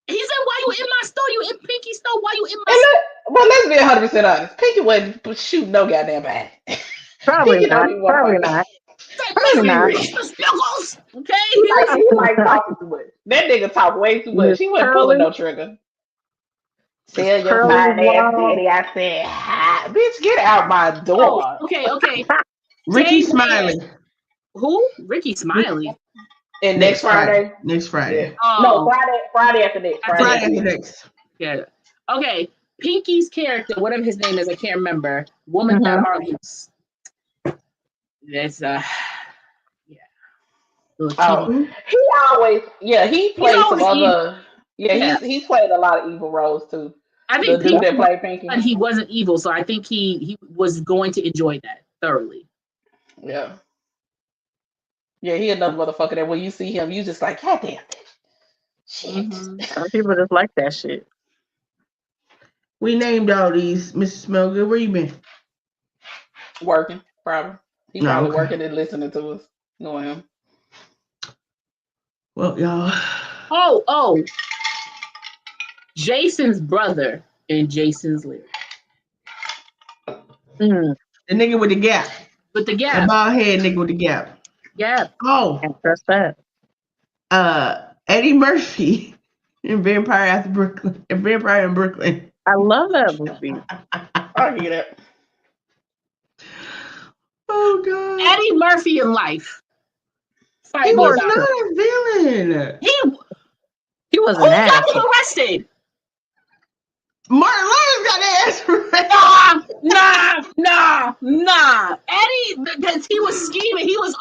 Speaker 4: He said, "Why you in my store? You in Pinky's store? Why you in my store?"
Speaker 2: Well, let's be 100% honest. Pinky wasn't shooting no goddamn bad.
Speaker 3: Probably not. Probably not.
Speaker 4: Okay.
Speaker 2: He like talking too much. That nigga talk way too much. He wasn't pulling no trigger. Tell your fine ass daddy I said hi. Bitch, get out my door.
Speaker 4: Okay.
Speaker 1: Ricky Smiley.
Speaker 4: Who? Ricky Smiley.
Speaker 2: And next Friday.
Speaker 1: Next Friday.
Speaker 2: Yeah. No, Friday after next.
Speaker 1: Friday after next.
Speaker 4: Yeah. Okay. Pinky's character, whatever his name is, I can't remember. Woman that argues. That's
Speaker 2: he always he played some other he's played a lot of evil roles too.
Speaker 4: I think
Speaker 2: the dude that played Pinky.
Speaker 4: And he wasn't evil, so I think he was going to enjoy that thoroughly.
Speaker 2: Yeah. Yeah, he another motherfucker that when you see him, you just like, God damn it. Shit.
Speaker 3: Some people just like that shit.
Speaker 1: We named all these. Mrs. Smellgood, where you been?
Speaker 2: Working, probably. He probably working and listening to us. Knowing him.
Speaker 1: Well, y'all.
Speaker 4: Oh. Jason's brother in Jason's Lyric.
Speaker 1: The nigga with the gap.
Speaker 4: With the gap.
Speaker 1: The bald head nigga with the gap.
Speaker 4: Yeah.
Speaker 1: Oh.
Speaker 3: That's that.
Speaker 1: Eddie Murphy in Vampire in Brooklyn.
Speaker 3: I love that movie.
Speaker 2: I'll get it.
Speaker 1: Oh God.
Speaker 4: Eddie Murphy in life.
Speaker 1: He was not a villain.
Speaker 3: He was an ass.
Speaker 4: Who got him arrested?
Speaker 1: Martin Lawrence got ass arrested.
Speaker 4: Nah. Eddie, because he was scheming. He was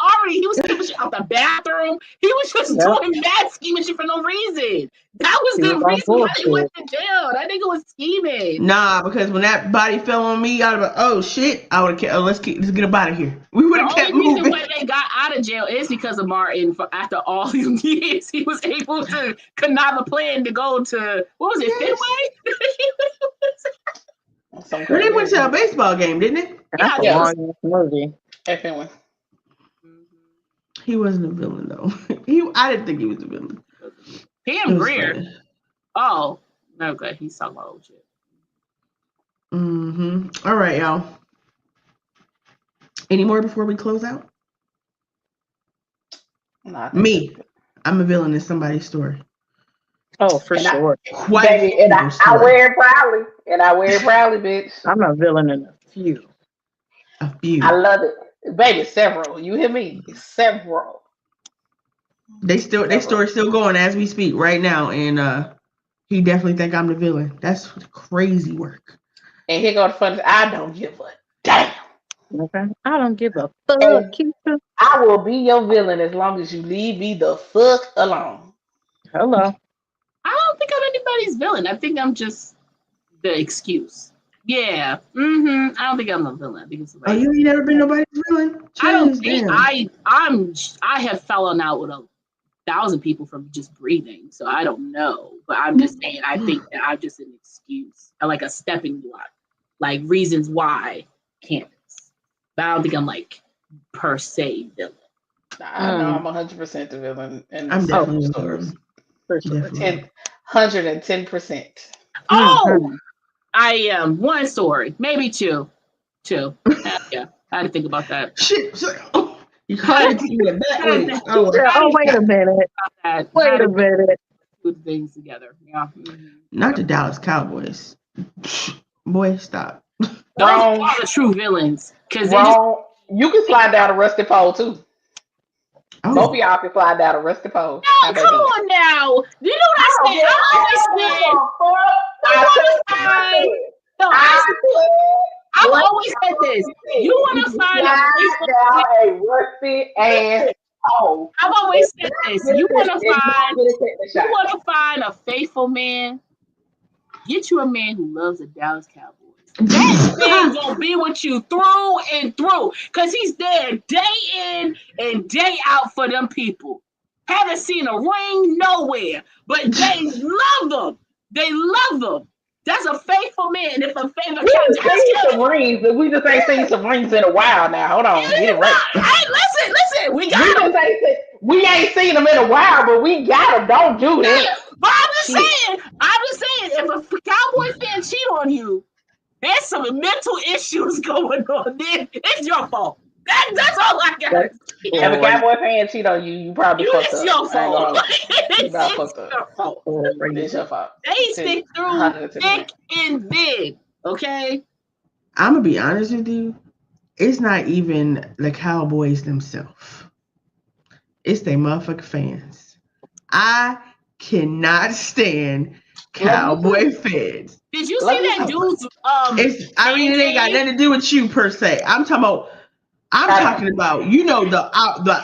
Speaker 4: scheming shit out the bathroom. He was just doing mad scheming shit for no reason. That was the reason why he went to jail. That nigga was scheming.
Speaker 1: Nah, because when that body fell on me, I'd have been, oh shit, I would have kept, let's get him out of here. We would have kept moving.
Speaker 4: The only reason why they got out of jail is because of Martin. After all these years, he was able to connive a plan to go to, what was it, Fenway?
Speaker 1: Well, they went to a baseball game, didn't they?
Speaker 3: That's a long movie.
Speaker 2: Fenway.
Speaker 1: He wasn't a villain though. I didn't think he was a villain.
Speaker 4: Pam Grier. Oh, okay. He's talking about old shit.
Speaker 1: All right, y'all. Any more before we close out? Me. I'm a villain in somebody's story.
Speaker 3: Oh, for sure.
Speaker 2: Baby, and I wear it proudly. And I wear it proudly, bitch.
Speaker 3: I'm a villain in a few.
Speaker 1: A few.
Speaker 2: I love it. Baby, several. You hear me? Several.
Speaker 1: They story still going as we speak right now, and he definitely think I'm the villain. That's crazy work.
Speaker 2: And here go the fun. I don't give a damn.
Speaker 3: Okay. I don't give a fuck.
Speaker 2: I will be your villain as long as you leave me the fuck alone.
Speaker 3: Hello.
Speaker 4: I don't think I'm anybody's villain. I think I'm just the excuse. Yeah. I don't think I'm a villain. I think it's
Speaker 1: you ain't never been nobody's villain?
Speaker 4: I don't think I have fallen out with 1,000 people from just breathing. So I don't know. But I'm just saying I think that I'm just an excuse. Or like a stepping block. Like reasons why canvas. But I don't think I'm like per se villain.
Speaker 2: I know I'm 100% the villain. And
Speaker 1: I'm definitely the villain.
Speaker 2: 110%.
Speaker 4: Oh, I am. One story, maybe two. Yeah, I had to think about that.
Speaker 1: Shit. You had to see it that way.
Speaker 3: Wait a minute. Wait a minute.
Speaker 4: Put things together. Yeah.
Speaker 1: Not the Dallas Cowboys. Boy, stop.
Speaker 4: Those are the true villains. Because
Speaker 2: you can slide down a rusty pole too. Both of y'all can slide down a rusty pole.
Speaker 4: No, come on now. You know what I said? I've always said this. You want to find a
Speaker 2: rusty ass pole.
Speaker 4: I've always said this. You want to find a faithful man. Get you a man who loves the Dallas Cowboys. That man gonna be with you through and through, cause he's there day in and day out for them people. Haven't seen a ring nowhere, but they love them. They love them. That's a faithful man. If a faithful
Speaker 2: some rings, but we just ain't seen some rings in a while now. Hold on, get it right.
Speaker 4: Hey, listen, we got them.
Speaker 2: We ain't seen them in a while, but we got them. Don't do that.
Speaker 4: But I'm just saying, if a Cowboy fan cheat on you, there's some mental issues going on. Then it's your fault. That's all I got.
Speaker 2: If a Cowboy fan cheat on you, you probably fucked up.
Speaker 4: It's your fault.
Speaker 2: It's your fault. It's your fault.
Speaker 4: They stick through thick and thin. Okay.
Speaker 1: I'm gonna be honest with you. It's not even the Cowboys themselves. It's they motherfucking fans. I cannot stand cowboy fans.
Speaker 4: Did you see that dude's
Speaker 1: it ain't got nothing to do with you per se. I'm talking about the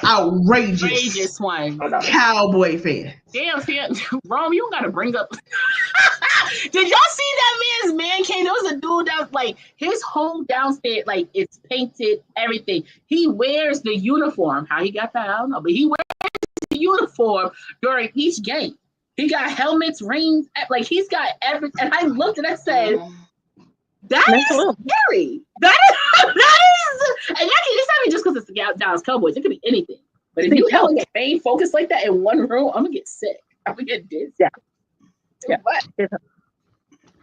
Speaker 1: outrageous
Speaker 4: one.
Speaker 1: cowboy fan.
Speaker 4: Damn, Rome, you gotta bring up. Did y'all see that man's man cave? There was a dude that was like his whole downstairs, like it's painted, everything. He wears the uniform. How he got that, I don't know, but he wears the uniform during each game. He got helmets, rings, like he's got everything. And I looked and I said, that is scary. That is, and it's not even just because it's Dallas Cowboys. It could be anything. But if you have like a main focus like that in one room, I'm gonna get sick. I'm gonna get dizzy.
Speaker 3: Yeah.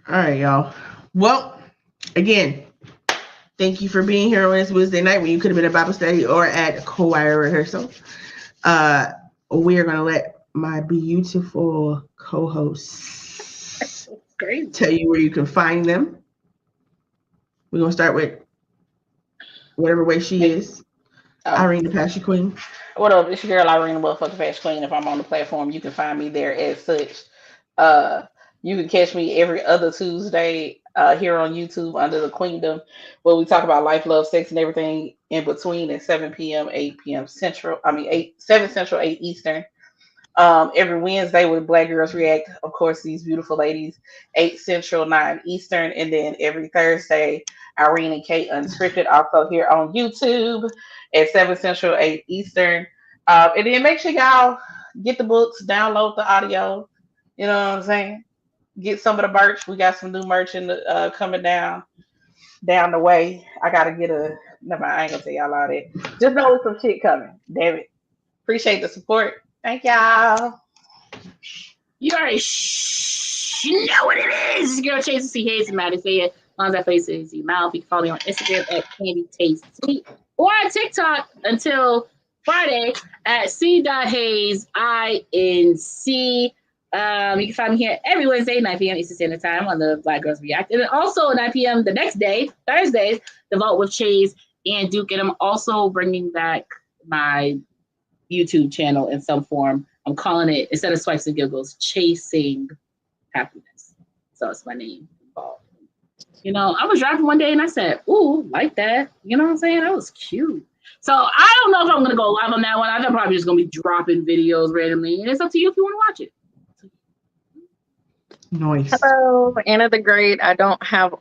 Speaker 1: All right, y'all. Well, again, thank you for being here on this Wednesday night when you could have been at Bible study or at choir rehearsal. We are gonna let my beautiful co-hosts tell you where you can find them. We're gonna start with whatever way she is. Irene the Passion Queen.
Speaker 2: What up? It's your girl Irene the motherfucking Passion Queen. If I'm on the platform, you can find me there as such. You can catch me every other Tuesday here on YouTube under the Queendom, where we talk about life, love, sex, and everything in between at 7 p.m., 8 p.m. Central. 7 Central, 8 Eastern. Every Wednesday with Black Girls React, of course, these beautiful ladies, 8 Central, 9 Eastern, and then every Thursday, Irene and Kate Unscripted, also here on YouTube at 7 Central, 8 Eastern. And then make sure y'all get the books, download the audio, you know what I'm saying? Get some of the merch. We got some new merch coming down the way. I got to get never mind, I ain't going to tell y'all all that. Just know there's some shit coming. Damn it. Appreciate the support. Thank y'all.
Speaker 4: You already know what it is. This girl Chase C. Hayes and Maddie Faye. On that face is your mouth. You can follow me on Instagram at Candy Taste Sweet or on TikTok until Friday at C.Hayes INC. You can find me here every Wednesday, 9 p.m. Eastern Standard Time on the Black Girls React. And then also 9 p.m. the next day, Thursdays, The Vault with Chase and Duke. And I'm also bringing back my YouTube channel in some form. I'm calling it, instead of Swipes and Giggles, Chasing Happiness. So it's my name involved. You know, I was driving one day and I said, ooh, like that. You know what I'm saying? That was cute. So I don't know if I'm going to go live on that one. I'm probably just going to be dropping videos randomly. And it's up to you if you want to watch it.
Speaker 1: Nice.
Speaker 3: Hello, Anna the Great. I don't have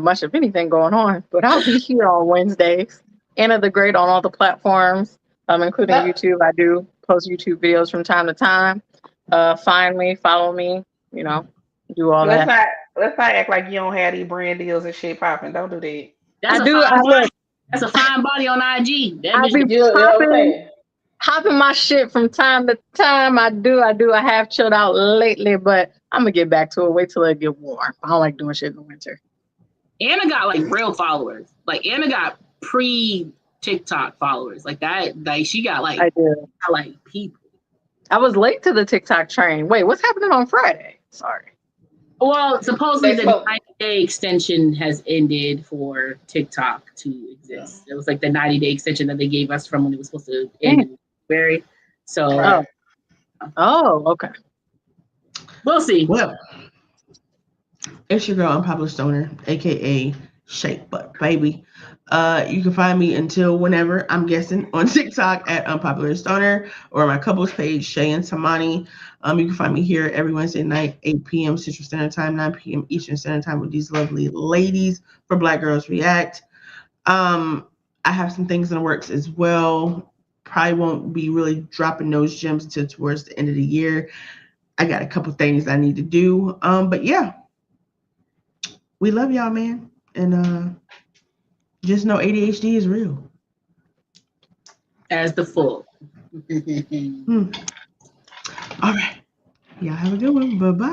Speaker 3: much of anything going on, but I'll be here on Wednesdays. Anna the Great on all the platforms, including YouTube. I do post YouTube videos from time to time. Find me, follow me, you know, do all that.
Speaker 2: Let's not act like you don't have these brand deals and shit popping. Don't do that.
Speaker 4: That's a fine body on IG.
Speaker 3: I'll be popping my shit from time to time. I have chilled out lately, but I'm gonna get back to it. Wait till it get warm. I don't like doing shit in the winter.
Speaker 4: Anna got like real followers. Like Anna got pre-TikTok followers. Like that. Like she got like,
Speaker 3: I do.
Speaker 4: Like people.
Speaker 3: I was late to the TikTok train. Wait, what's happening on Friday? Sorry.
Speaker 4: Well, supposedly the 90-day extension has ended for TikTok to exist. It was like the 90-day extension that they gave us from when it was supposed to end in February. So,
Speaker 3: okay.
Speaker 4: We'll see.
Speaker 1: Well, it's your girl, Unpopular Stoner, aka Shake Butt Baby. You can find me until whenever, I'm guessing, on TikTok at Unpopular Stoner or my couples page, Shay and Tamani. You can find me here every Wednesday night, 8 p.m. Central Standard Time, 9 p.m. Eastern Standard Time with these lovely ladies for Black Girls React. I have some things in the works as well. Probably won't be really dropping those gems until towards the end of the year. I got a couple things I need to do. But yeah, we love y'all, man. And just know ADHD is real.
Speaker 4: As the full.
Speaker 1: All right. Y'all have a good one. Bye-bye.